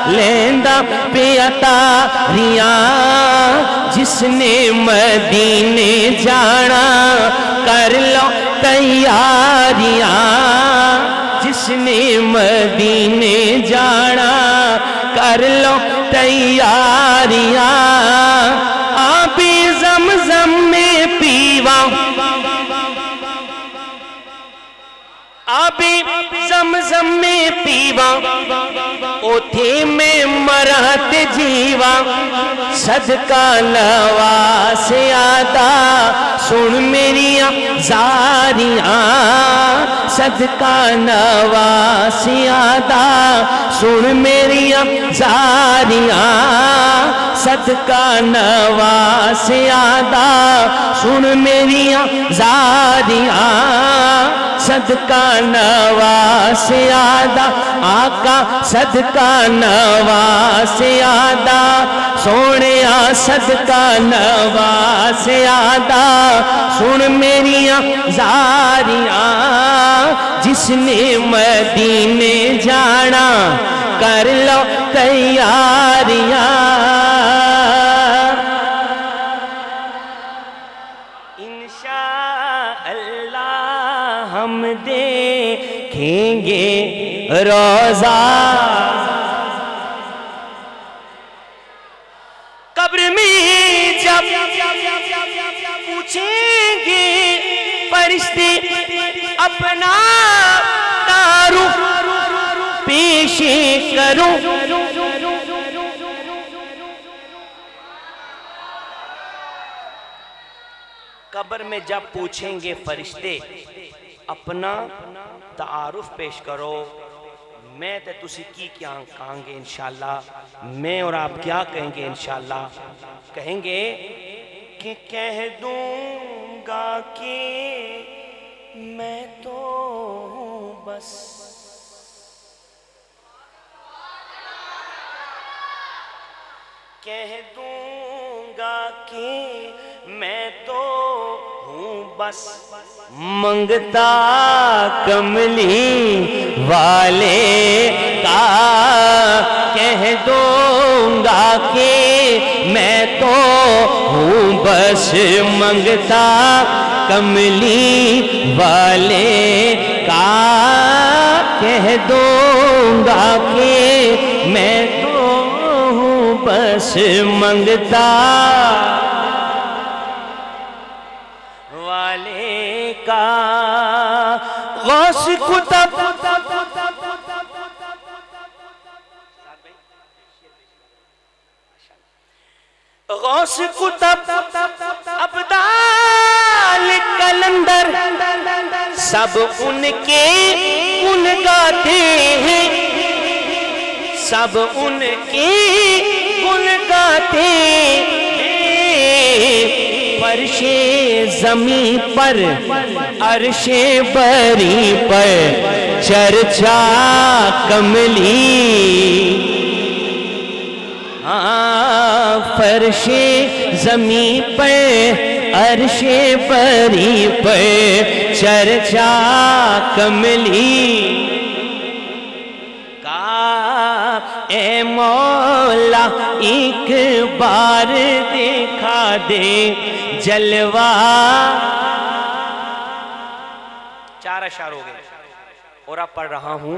लेंदा पे अतारियां। जिसने मदीने जाना कर लो तैयारियां, जिसने मदीने जाना कर लो तैयारियां। आबे ज़मज़म में पीवा, आबे ज़मज़म में पीवा, ओथे में मरत जीवा। सदका नवास आदा सुन मेरिया जारियां, सदका नवास आदा सुन मेरिया जारियां, सदका नवास आदा सुन मेरिया जारियां। सदका नवास आदा आका, सदका नवास आदा सोने, सदका नवास आदा सुन मेरिया जारियां। जिसने मदीने जाना कर लो तैयारियां। हम देखेंगे रोजा कब्र में जब पूछेंगे फरिश्ते अपना तारुफ पेश करो। कब्र में जब पूछेंगे फरिश्ते अपना तारुफ पेश करो, मैं तो तुसी की क्या कहेंगे इंशाल्लाह, मैं और आप क्या कहेंगे इंशाल्लाह। कहेंगे कि कह दूंगा कि मैं तो बस कह दूंगा कि मैं तो हूँ बस मंगता कमली वाले का। कह दूंगा कि मैं तो हूँ बस मंगता कमली वाले का। कह दूंगा कि मैं तो हूँ बस मंगता वाले का। गौस कुतब गौस कुतब अब्दाल कलंदर सब उनके गुण गाते हैं, सब उनके गुण गाते हैं। फर्शे ज़मीं पर अर्शे बरी पर चर्चा कमली। हाँ, फर्शे ज़मीं पर अर्शे बरी पर चर्चा कमली का। ए मौला एक बार देखा दे जलवा। 4 अशआर हो गए और अब पढ़ रहा हूं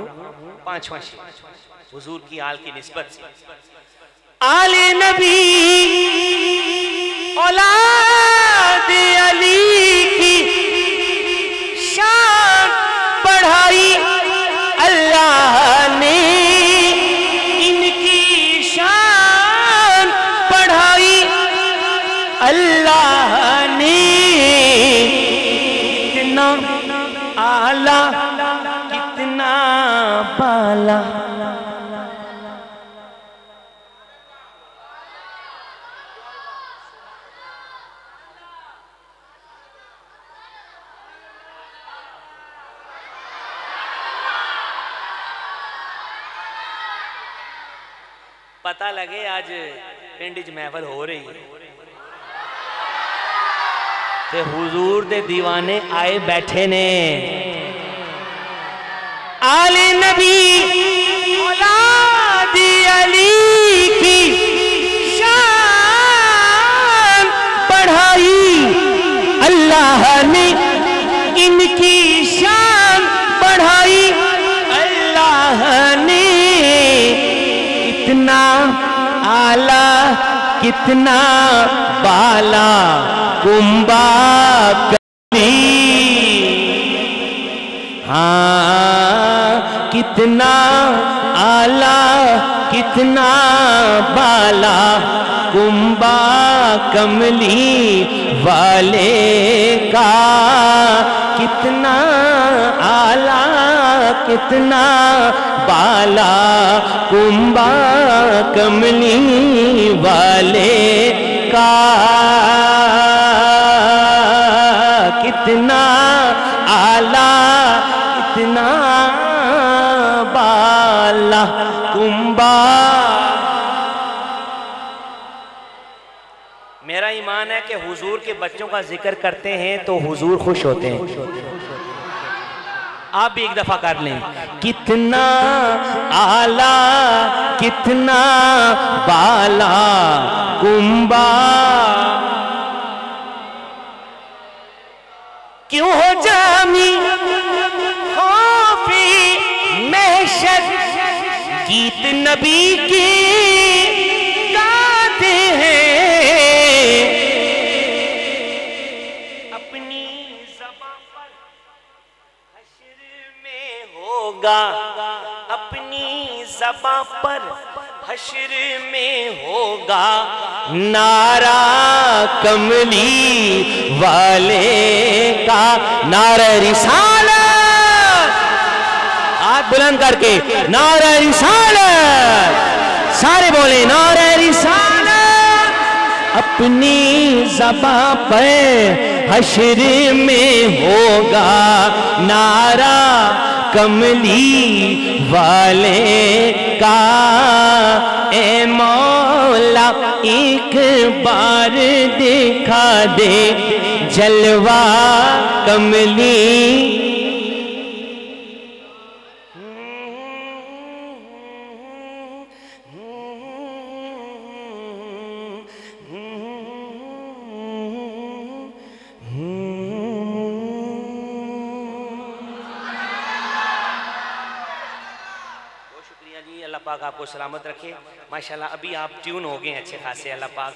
5वां शेर हुजूर की आल की निस्बत से। आले नबी औलाद अली की शान बढ़ाई अल्लाह ने, इनकी शान बढ़ाई अल्लाह ने। कितना आला कितना बाला, पता लगे आज पिंड च महफल हो रही है ते हुजूर दे दीवाने आए बैठे ने। आले नबी औलादी अली की शान बढ़ाई, अल्लाह ने इनकी शान बढ़ाई, अल्लाह ने कितना आला कितना बाला कुंबा कली, हाँ कितना आला कितना बाला कुंबा कमली वाले का, कितना आला कितना बाला कुंबा कमली वाले का, कितना आला कितना बाला कुंबा। मेरा ईमान है कि हुजूर के बच्चों का जिक्र करते हैं तो हुजूर खुश होते हैं। आप भी एक दफा कर लें। कितना आला कितना बाला कुंबा, क्यों हो जामी खौफी महशर, गीत नबी के गाते हैं, अपनी ज़बान पर हश्र में होगा, अपनी ज़बान पर हश्र में होगा नारा कमली वाले का, नारा रिसालत, हाथ बुलंद करके नारा रिसालत, सारे बोले नारा रिसालत, अपनी ज़बान पर हश्र में होगा नारा कमली वाले का। ए मौला एक बार दिखा दे जलवा कमली, पाक आपको सलामत रखे। माशाल्लाह अभी आप ट्यून हो गए अच्छे खासे। अल्लाह पाक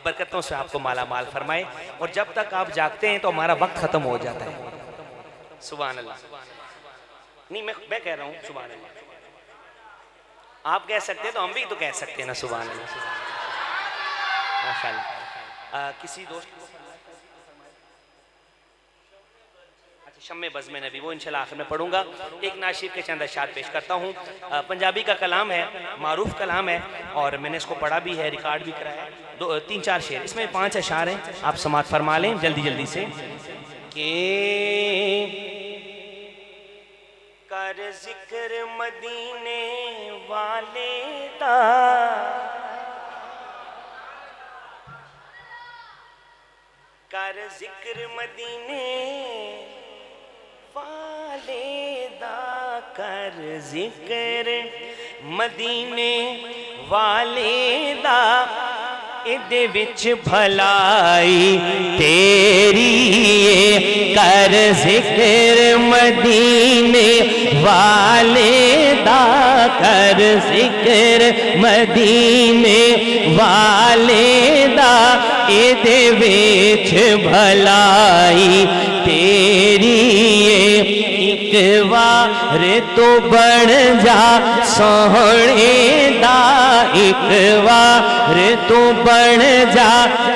बरकतों से आपको माला माल फरमाए। और जब तक आप जागते हैं तो हमारा वक्त खत्म हो जाता है। सुभान अल्लाह। नहीं मैं कह रहा हूँ सुभान अल्लाह। आप कह सकते हैं तो हम भी तो कह सकते हैं ना सुभान अल्लाह। माशाल्लाह। किसी दोस्त को शम्मे बज़्म नबी वो इंशाल्लाह आखिर में पढ़ूंगा। एक नाशिर के चंद अशार पेश करता हूँ। पंजाबी का कलाम है, मारूफ कलाम है और मैंने इसको पढ़ा भी है, रिकॉर्ड भी कराया है। 3-4 शेर, इसमें 5 अशार हैं। आप समात फरमा लें जल्दी जल्दी से। के कर जिक्र मदीने वाले दा, कर जिक्र मदीने वाले दा, कर जिक्र मदीने वाले दा, इहदे विच भलाई तेरी, कर जिक्र मदीने वाले दा, कर जिक्र मदीने वाले दा, इहदे विच भलाई तेरी। एक बार तो बन जा सोहणे दा, एक बार तो बन जा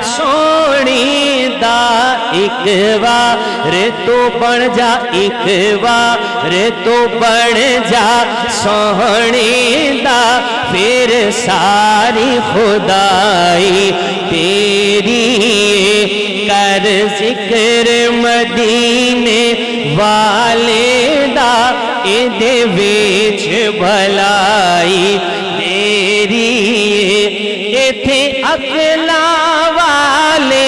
सोहणी दा, एक बार तो बन जा, एक बार तो बन जा सोहणे दा, फिर सारी खुदाई तेरी। कर जिक्र मदीने वाले दा, इहदे विच भलाई तेरी। अकला वाले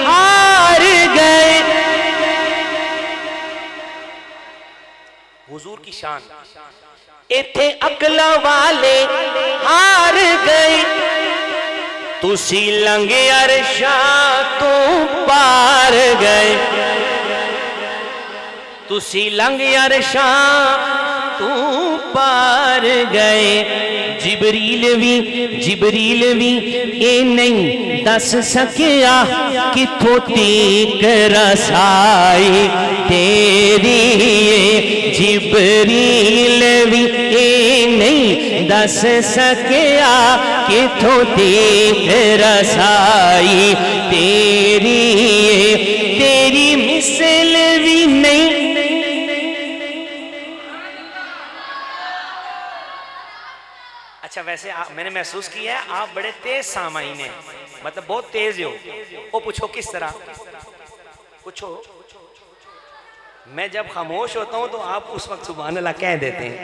हार गए। हुजूर की शान, इथे अकला वाले हार गए, तुसी लंघे अरशा तो पार गए, तुसी लंघे अरशा तू पार गए। जिबरील भी ये नहीं दस सकिया किथों तीक रसाई तेरी, जिबरील भी ये नहीं दस सकिया किथों तीक रसाई तेरी, तेरी मिसल भी नहीं। अच्छा वैसे मैंने महसूस किया है आप बड़े तेज सामाईन हैं, मतलब बहुत तेज हो। वो पूछो किस तरह? पूछो। मैं जब खामोश होता हूं तो आप उस वक्त सुभान अल्लाह कह देते हैं।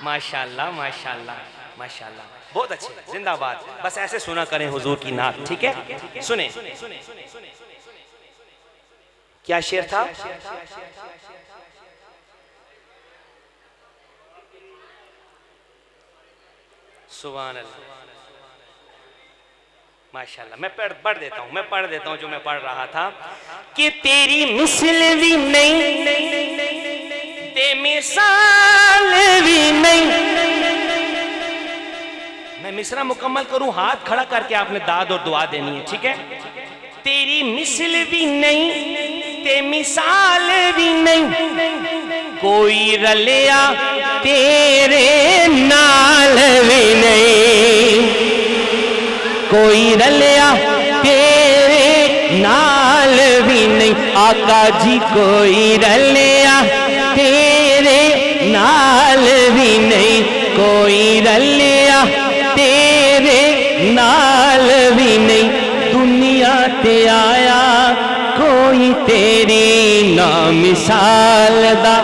माशाल्लाह माशाल्लाह माशाल्लाह, बहुत अच्छे, जिंदाबाद। बस ऐसे सुना करें हुजूर की नात, ठीक है? सुने क्या शेर था? सुभान अल्लाह माशाल्लाह। मैं पढ़ देता हूं जो मैं पढ़ रहा था कि तेरी मिसल भी नहीं ते मिसाल भी नहीं। मैं मिसरा मुकम्मल करूं, हाथ खड़ा करके आपने दाद और दुआ देनी है, ठीक है? तेरी मिसल भी नहीं ते मिसाल भी नहीं, कोई रलिया तेरे नाल भी नहीं, कोई रलिया तेरे नाल भी नहीं। आका जी कोई रलिया तेरे नाल भी नहीं, कोई रलिया तेरे नाल भी नहीं। दुनिया ते आया कोई तेरी ना मिसाल दा,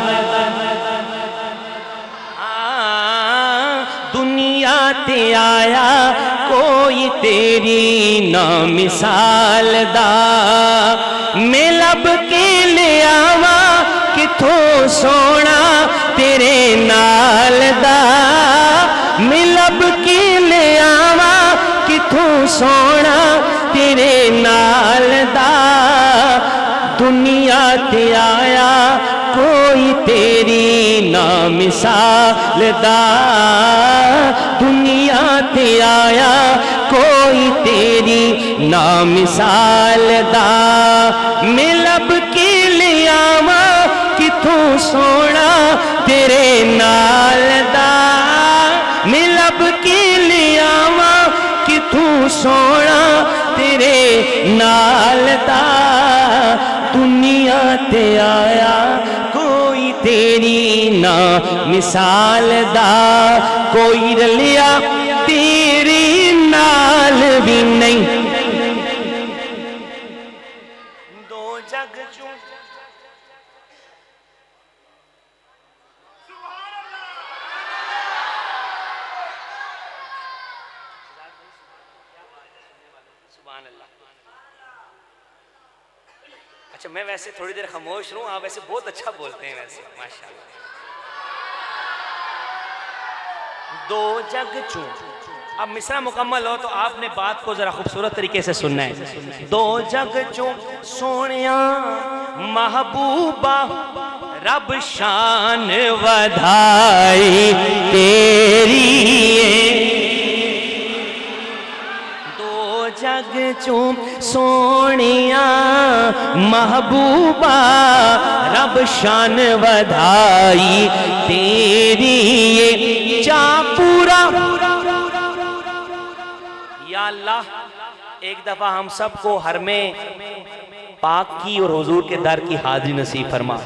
दुनिया ते आया कोई तेरी ना मिसाल दा। मैं लब के ले आवा किथों सोना तेरे नाल दा, मैं लब के ले आवा किथों सोना तेरे नाल दा। दुनिया ते आया कोई तेरी ना मिसाल दा, दुनिया ते आया कोई तेरी ना मिसाल दा। मैं लब के ले आवा किथों सोना तेरे नाल दा, मैं लब के ले आवा किथों सोना तेरे नाल दा। दुनिया ते आया कोई तेरी ना मिसाल दा, कोई रलिया तेरी नाल भी नहीं। दो जग चूं सुभान अल्लाह। अच्छा मैं वैसे थोड़ी देर खामोश रहूं, आप वैसे बहुत अच्छा बोलते हैं वैसे माशाल्लाह। दो जग चूं, अब मिसरा मुकम्मल हो तो आपने बात को जरा खूबसूरत तरीके से सुनना है। दो जग चूं सोनिया महबूबा रब शान वधाई तेरी, दो जग चूं सोनिया महबूबा रब शान वधाई तेरी। चा पूरा या अल्लाह एक दफा हम सबको हर में पाक की और हुजूर के दर की हाजिरी नसीब फरमा।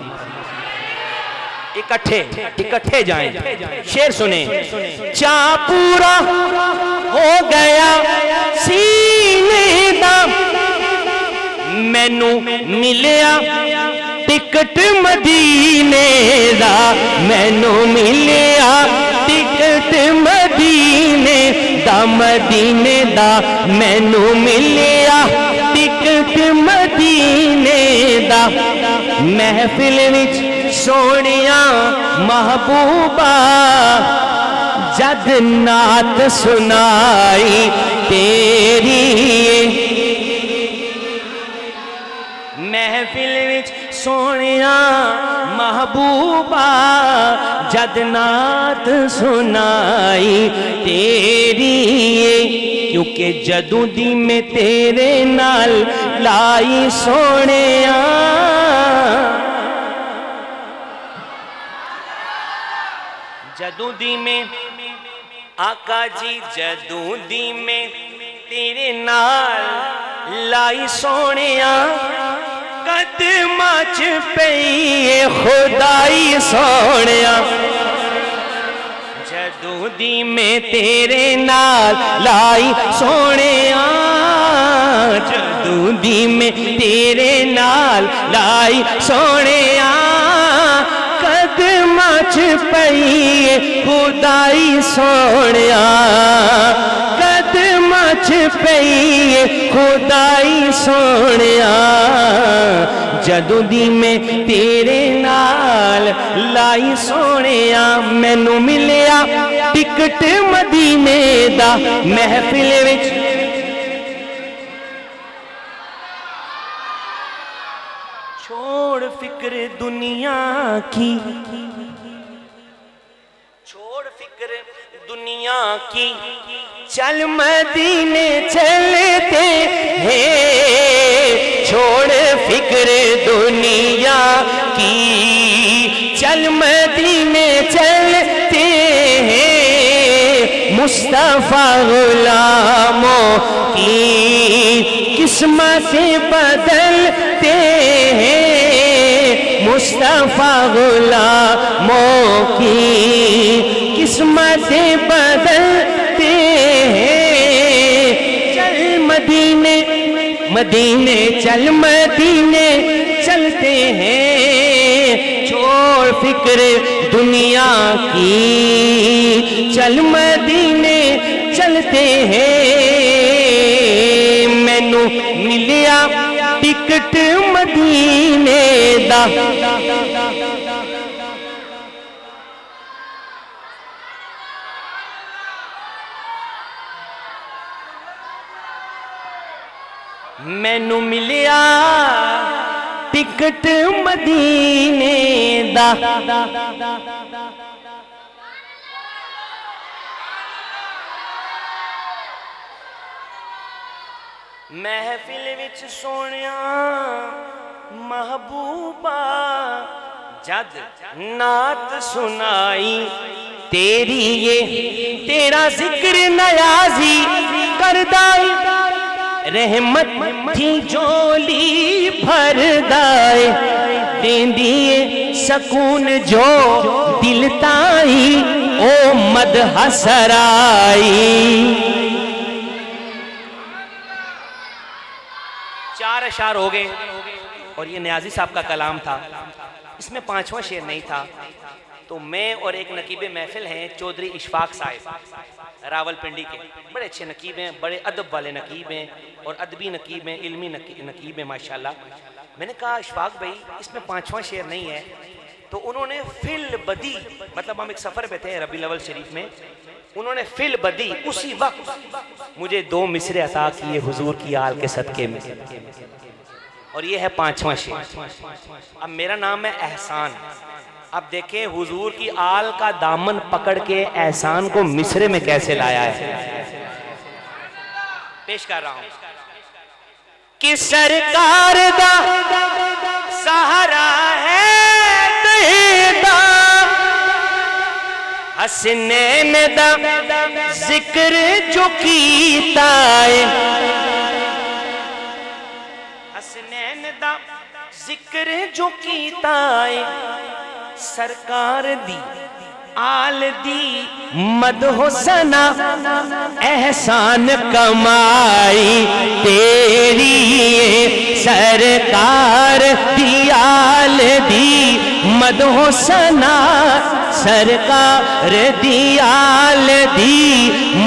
इकट्ठे जाएं। शेर सुने। चा पूरा हो गया सीने दा, मैनू मिलिया टिकट मदीने दा, मैनू मिलिया टिकट मदीने दा मदीने दा मैनू मिलिया टिकट मदीने दा महफिल विच सोनिया महबूबा जद नात सुनाई तेरी महफिल विच सोनिया महबूबा जद नात सुनाई तेरी क्योंकि जदों दी मैं तेरे नाल लाई सोनिया जदों दी में आका जी जदों दी में तेरे नाल लाई सोनिया कदमां च पई खुदाई सोनिया जदों दी मैं तेरे नाल लाई सोनिया जदों दी मैं तेरे नाल लाई सोनिया कदमां च पई खुदाई सोनिया कदमां च पई खुदाई सोनिया जदों दी मैं तेरे नाल लाई सोनिया मैनू मिलिया टिकट मदीने दा महफिल विच छोड़ फिक्र दुनिया की छोड़ फिक्र दुनिया की चल मदीने चलते हैं छोड़ फिक्र दुनिया की चल मदीने चलते हैं मुस्तफा गुलामों की किस्मतें बदलते हैं मुस्तफा गुलामों की किस्मतें बदलते हैं चल मदीने मदीने चल मदीने चलते हैं छोड़ फिक्र दुनिया की चल मदीने चलते हैं मैनू मिलिया टिकट मदीने दा मैनू मिलिया टिकट मदीने दा महफिल विच सोनिया महबूबा जद नात सुनाई तेरी ये तेरा जिक्र नयाजी करदाई रहमत थी जोली भरदाए देंदिए सकून जो दिल ताई ओ मद हसराई 4 अशार हो गए और ये न्याजी साहब का कलाम था इसमें 5वां शेर नहीं था तो मैं और एक नकीबे महफिल हैं चौधरी इशफाक साहिब रावलपिंडी के बड़े अच्छे नकीब हैं बड़े अदब वाले नकीब हैं और अदबी नकीब हैं इल्मी नकीब हैं माशाल्लाह मैंने कहा इशफाक भाई इसमें 5वां शेर नहीं है तो उन्होंने फिल बदी मतलब हम एक सफ़र पे थे रबीउल अव्वल शरीफ में उन्होंने फिल बदी उसी वक्त मुझे 2 मिसरे अता किए हुजूर की आल के सदके में और ये है 5वां शेर अब मेरा नाम है एहसान अब देखें हुजूर की आल का दामन पकड़ के एहसान को मिसरे में कैसे लाया है पेश कर रहा हूं कि सरकार दा सहारा है तेरा हसनैन दा जिक्र जो कीता है हसनैन दा जिक्र जो कीता है सरकार दी आल दी मदहो सना एहसान कमाई तेरी सरकार दी आल दी मदहो सना सरकार दी आल दी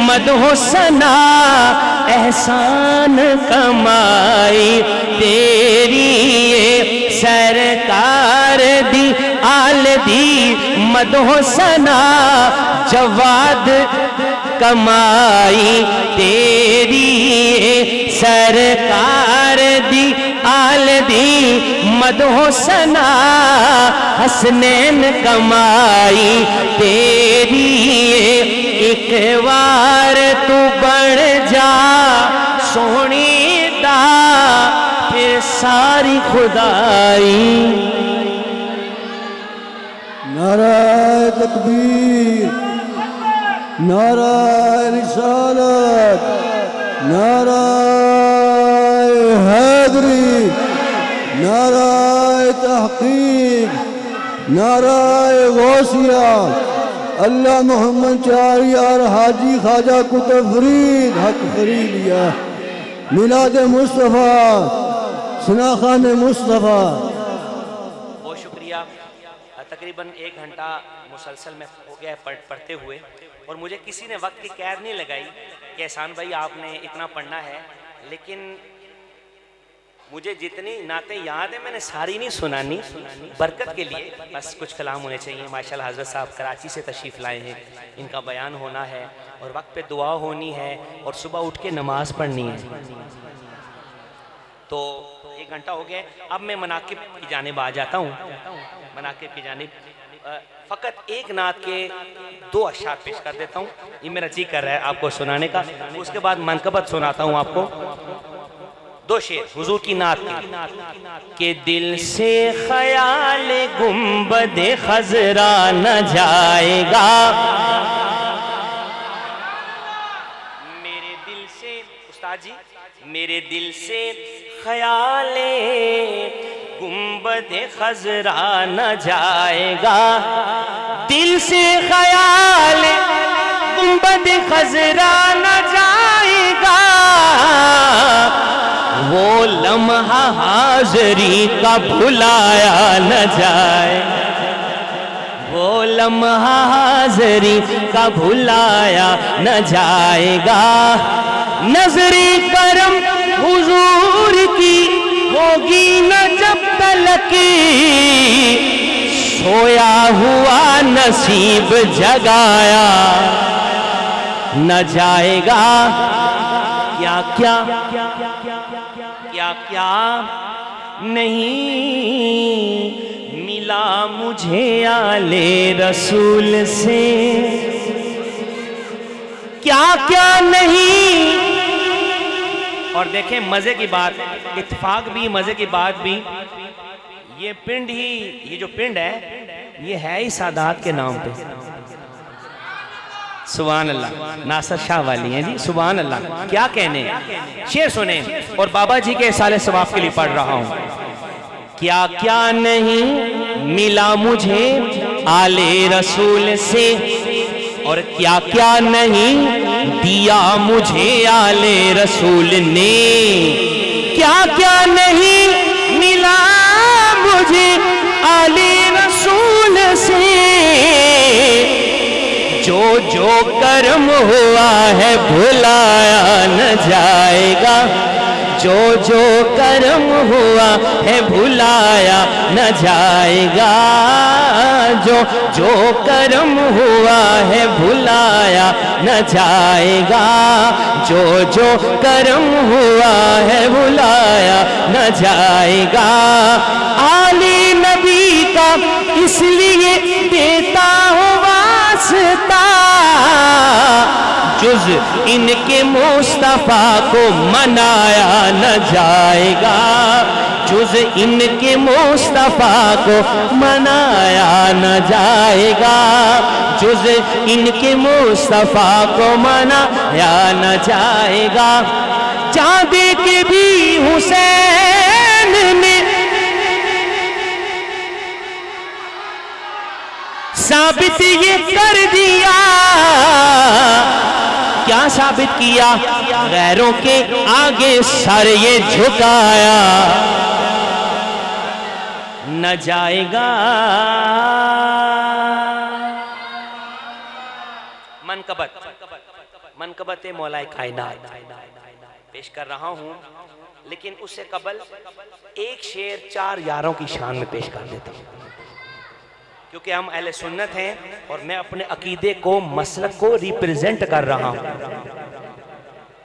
मदहो सना एहसान कमाई तेरी सरकार दी आल दी मदहो सना जवाद कमाई तेरी सरकार दी आल दी मदहो सना हसनैन कमाई तेरी एक बार तू बढ़ जा सोनी दा फिर सारी खुदाई। नाराए तकबीर, नाराए रिसालत, नाराए हैदरी, नाराए तहकीक, नाराए गौसिया। अल्लाह मोहम्मद चार यार हाजी ख्वाजा कुतुब फरीद हक फरीदिया मिलाद मुस्तफ़ा सनाखान मुस्तफ़ा। बहुत शुक्रिया। तकरीबन 1 घंटा मुसलसल में हो गया पढ़ते हुए और मुझे किसी ने वक्त की कैद नहीं लगाई कि एहसान भाई आपने इतना पढ़ना है, लेकिन मुझे जितनी नाते याद है मैंने सारी नहीं सुनानी। बरकत के लिए बस कुछ कलाम होने चाहिए। माशाल्लाह हज़रत साहब कराची से तशरीफ़ लाए हैं, इनका बयान होना है और वक्त पे दुआ होनी है और सुबह उठ के नमाज पढ़नी है। तो 1 घंटा हो गया, अब मैं मनाकिब की जानिब आ जाता हूँ। मनाकिब की जानिब फ़कत एक नात के 2 अशार पेश कर देता हूँ। ये मेरा जी कर रहा है आपको सुनाने का। उसके बाद मनकबत सुनाता हूँ आपको। 2 शेर हुजूर की नात के दिल से ख्याल गुंबद खजरा न जाएगा, मेरे दिल से उस्ताद जी मेरे दिल से ख्याल गुंबद खजरा न जाएगा, दिल से ख्याल गुंबद खजरा न जाएगा, वो लम्हा हाज़री का भुलाया न जाए, वो लम्हा हाज़री का भुलाया न जाएगा, नजरी करम हुजूर की होगी न जब तलक, सोया हुआ नसीब जगाया न जाएगा, क्या क्या क्या क्या नहीं मिला मुझे आले रसूल से, क्या क्या नहीं। और देखें मजे की बात, इत्तेफाक भी मजे की बात भी, ये पिंड ही, ये जो पिंड है ये है ही सादात के नाम पे। सुभान अल्लाह, नासर शाह वाली हैं जी, सुभान अल्लाह। क्या कहने, शेर सुने और बाबा जी के साले सवाब के लिए पढ़ रहा हूं। क्या क्या नहीं मिला मुझे आले रसूल से, और क्या क्या नहीं दिया मुझे आले रसूल ने, क्या क्या नहीं मिला मुझे आले रसूल से, जो जो कर्म हुआ है भुलाया न जाएगा, जो जो कर्म हुआ है भुलाया न जाएगा, जो जो कर्म हुआ है भुलाया न जाएगा, जो जो कर्म हुआ है भुलाया न जाएगा। आली नबी का इसलिए देता हूँ वास्ता, जुज इनके मुस्तफा को मनाया न जाएगा, जुज इनके मुस्तफा को मनाया न जाएगा, जुज इनके मुस्तफा को मनाया न जाएगा। चांदे के भी हुसैन ने साबित ये कर दिया, क्या साबित किया, गैरों के आगे सर ये झुकाया न जाएगा। मनकबत मौलाए कायनात पेश कर रहा हूँ, लेकिन उससे कबल एक शेर 4 यारों की शान में पेश कर देता हूँ, क्योंकि हम अहले सुन्नत हैं और मैं अपने अकीदे को, मसलक को रिप्रेजेंट कर रहा हूँ।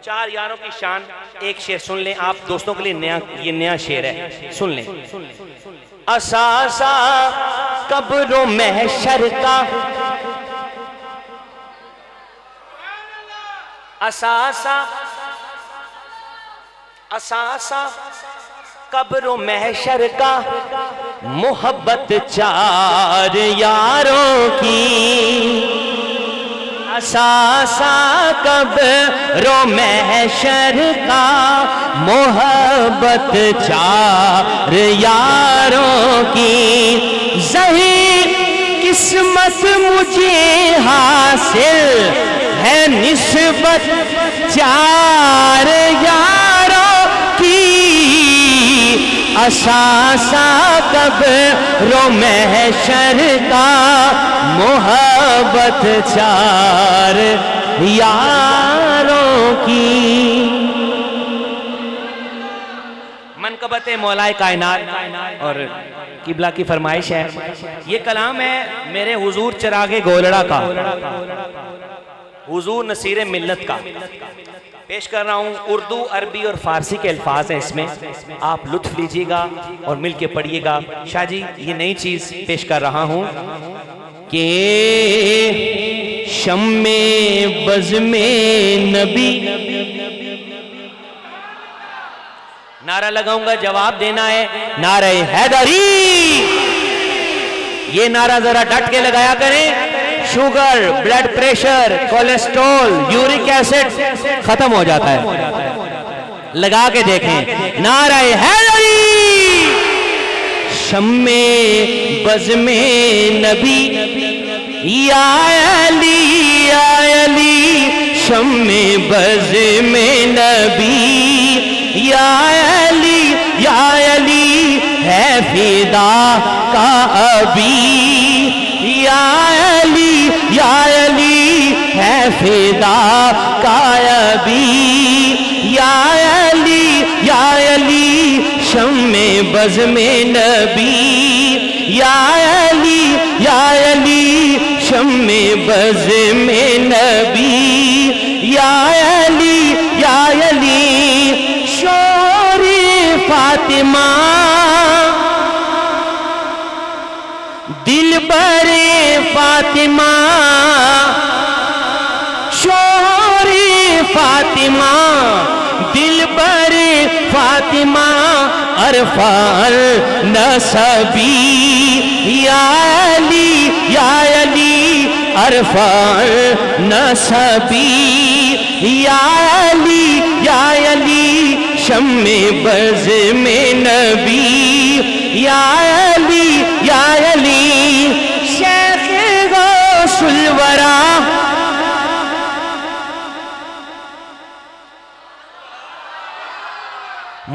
4 यारों की शान, एक शेर सुन लें आप दोस्तों के लिए, ये नया शेर है, सुन लें। असासा कब्रो महशर का, असासा कब्रो महशर का, मोहब्बत 4 यारों की। असासा कब्रो महशर का, मोहब्बत 4 यारों की। ज़ही किस्मत मुझे हासिल है निस्बत 4 यारों की। असासा कब्रो महशर का, मोहब्बत 4 यारों की। मनकबत मौलाए कायनात और किबला की फरमाइश है। ये कलाम है मेरे हुजूर चिरागे गोलड़ा का, हुजूर नसीर मिल्लत का, पेश कर रहा हूँ। उर्दू, अरबी और फारसी के अल्फाज हैं इसमें, आप लुत्फ लीजिएगा और मिल के पढ़िएगा। शाह जी ये नई चीज़ पेश कर रहा हूँ कि शम्मे बज़्मे नबी, नारा लगाऊंगा, जवाब देना है नारे हैदरी। ये नारा जरा डट के लगाया करें। Sugar, blood pressure, cholesterol, uric acid खत्म हो जाता है। लगा के देखें, नारा हैदरी। शम्मे बज़्मे नबी, या अली या अली, शम्मे बज़्मे नबी, या अली या अली, है फिदा का अभी। या अली या अली, है फिदा का अभी। या अली या अली, शम्मे बज़्मे नबी। या अली या अली, शम्मे बज़्मे नबी। या अली या अली, शोरे फातिमा, दिल बरे फातिमा, शोरे फातिमा, दिल बरे फातिमा, अरफान नसबी। या अली या अली, अरफान नसबी। या अली या अली, शम्मे बज़्मे नबी। या अली या अली, शेख गौसुल वरा,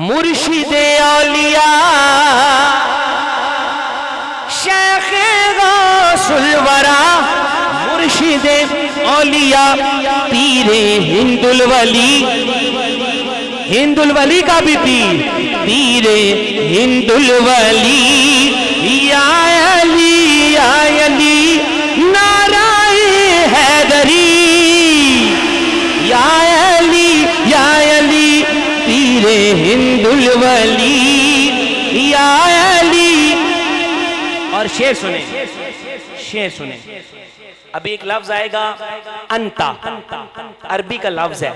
मुर्शिदे औलिया, शेख गौसुल वरा, मुर्शिदे औलिया, पीरे हिंदुल वली, हिंदुल वली का भी पीर, पीरे हिंदुल वली। या अली या अली, नाराए हैदरी। या अली या अली, पीरे हिंदुल वली। या अली। और शेर सुने, शेर सुने। अभी एक लफ्ज आएगा अंता, अरबी का लफ्ज है,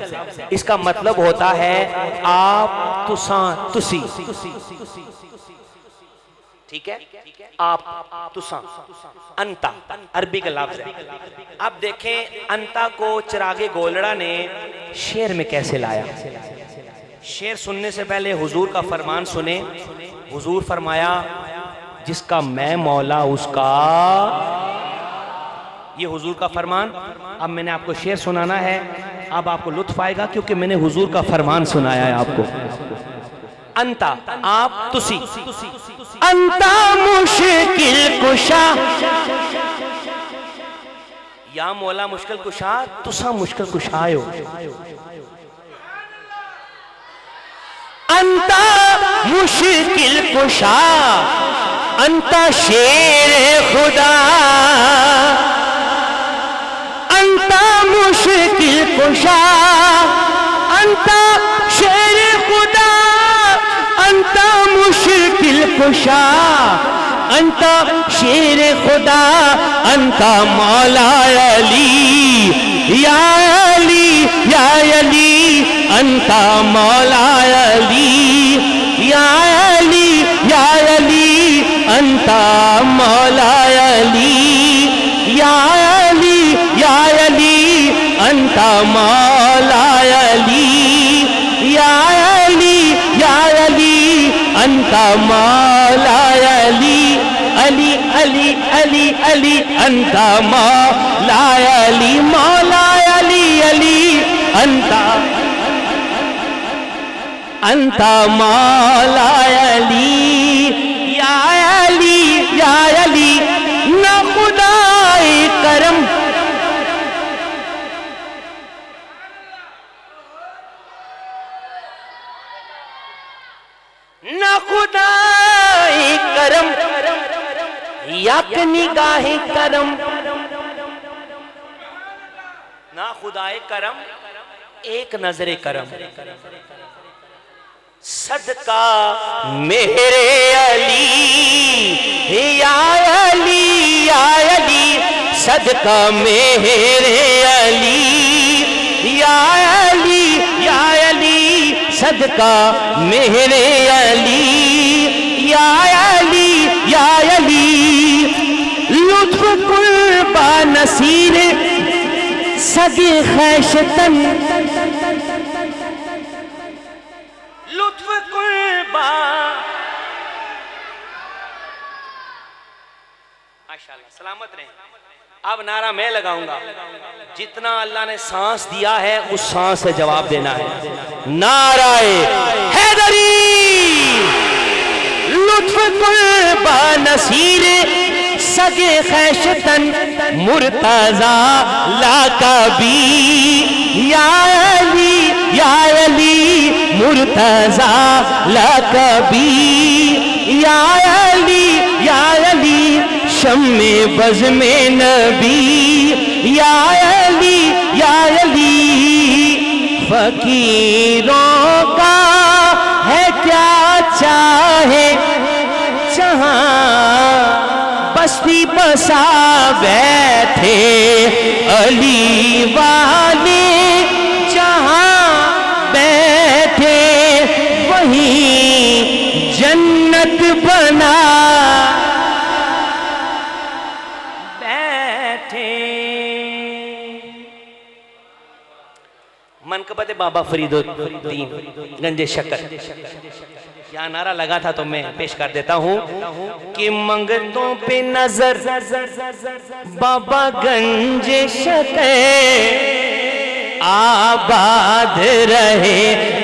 इसका मतलब होता है आप, तुसा, तुसी। ठीक है, आप, तुसा, अंता अरबी का लफ्ज है। अब देखें अंता को चिरागे गोलड़ा ने शेर में कैसे लाया। शेर सुनने से पहले हुजूर का फरमान सुने। हुजूर फरमाया, जिसका मैं मौला उसका, ये हुजूर का फरमान। अब मैंने आपको शेर सुनाना है, अब आपको लुत्फ आएगा क्योंकि मैंने हुजूर का फरमान सुनाया है आपको। अंता, आप, तुसी। अंता मुश्किल कुशा, या मौला मुश्किल कुशा तुसा मुश्किल कुशायो। अंता मुश्किल कुशा अंता शेर खुदा, अंता मुश्किल कुशा अंता शेर खुदा, अंता मुश्किल कुशा अंता शेर खुदा, अंता मौला अली या अली या अली, अंता मौला अली या अली या अली, अंता मौला अली या अली या अली, अंता मौला अली या अली या अली, अंता मौला अली अली अली अली अली, अंता मौला अली मौला अली अली, अंता अंता मौला अली या अली या अली। ना खुदाए करम ना खुदाए करम याक निगाहे करम, ना खुदाए करम एक नजरे करम, सदका मेरे अली या अली या अली, सदका मेरे अली या अली या अली, सदका मेरे अली या अली या अली। लुत्फ कुर्बा नसीर सगे खैशतन, लुत्फ कुर्बा माशाल्लाह सलामत रहे। अब नारा मैं लगाऊंगा, जितना अल्लाह ने सांस दिया है उस सांस से जवाब देना है। नाराए हैदरी लुत्फ कुर्बा नसीर सगे खैशतन, मुर्तजा लाकबी या अली या अली, मुर्तजा लाकबी या अली या अली, शम्मे बज़ में नबी या अली या अली। फकीरों का है क्या चाहे जहां बस्ती बसा बैठे अली वाले, जहां बैठे वहीं जन्नत बना बैठे। मनकबत बाबा फरीदुद्दीन गंजे शक्कर, क्या नारा लगा था तो मैं पेश कर देता हूँ कि मंगतों पे नजर बाबा गंजे शक्कर, आबाद रहे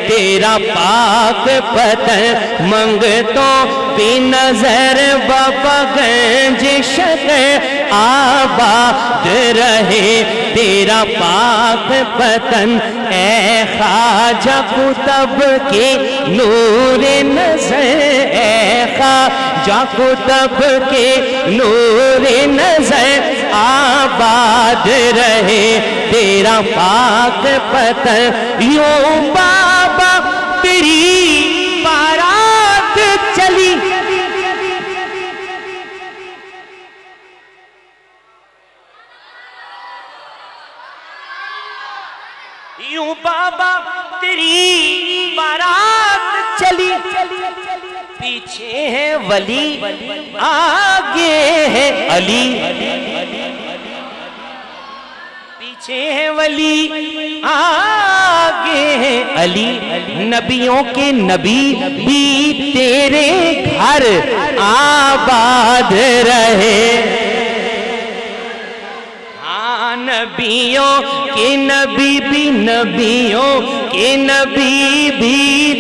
तेरा पाक पतन, मंगतों पे नजर बाबा गंज शक्कर, आबाद रहे तेरा पाक पतन। ए ख्वाजा कुतब के नूर नजर, ए ख्वाजा कुतब के नूर नजर, आबाद रहे तेरा पाक पतन। यूं बाबा तेरी बारात चली, यूं बाबा तेरी बारात चली, पीछे है वली आगे है अली, पीछे है वली आगे है अली। नबियों के नबी भी तेरे घर आबाद रहे, हाँ नबियों के नबी भी, नबियों के नबी भी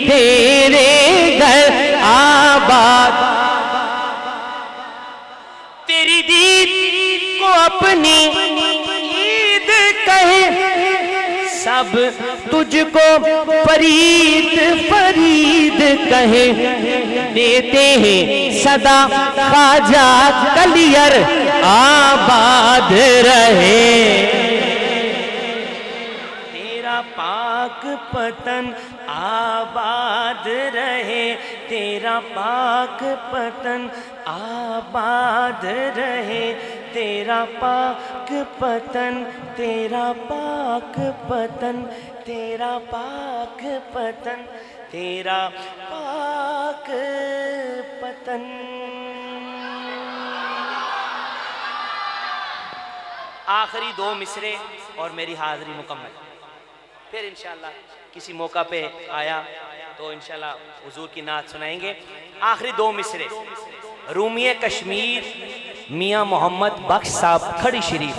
तेरे घर आबाद। तेरी दीद को अपनी सब तुझको फरीद फरीद कहे, देते हैं सदा ख्वाजा कलियर आबाद रहे। तेरा पाक पतन आबाद रहे, तेरा पाक पतन आबाद रहे, तेरा पाक पतन, तेरा पाक पतन, तेरा पाक पतन, तेरा पाक पतन। आखिरी दो मिसरे और मेरी हाजिरी मुकम्मल। फिर इंशाल्लाह किसी मौका पे आया तो इंशाल्लाह हुजूर की नात सुनाएंगे। आखिरी दो मिसरे रूमिये कश्मीर मियाँ मोहम्मद बख्श साहब खड़ी शरीफ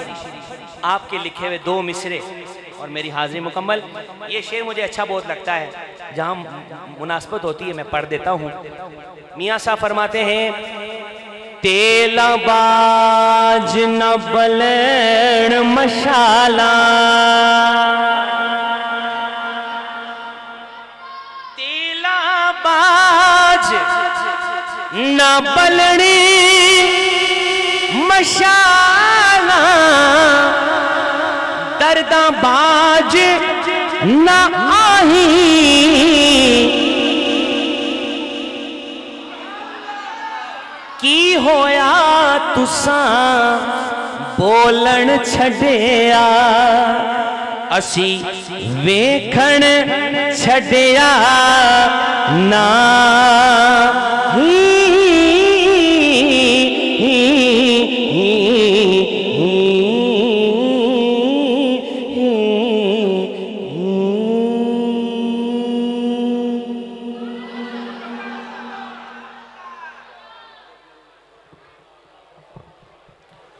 आपके लिखे हुए दो मिसरे और मेरी हाजिरी मुकम्मल। ये शेर मुझे अच्छा बहुत लगता है, जहाँ मुनासबत होती है मैं पढ़ देता हूँ। मियाँ साहब फरमाते हैं, तेला बाज न बलैण मशाला, तेला बाज न बलणी मशाला, दर्दा बाज न आही, की होया तुसा बोलन छड़िया, असी वेखण छड़िया ना ही।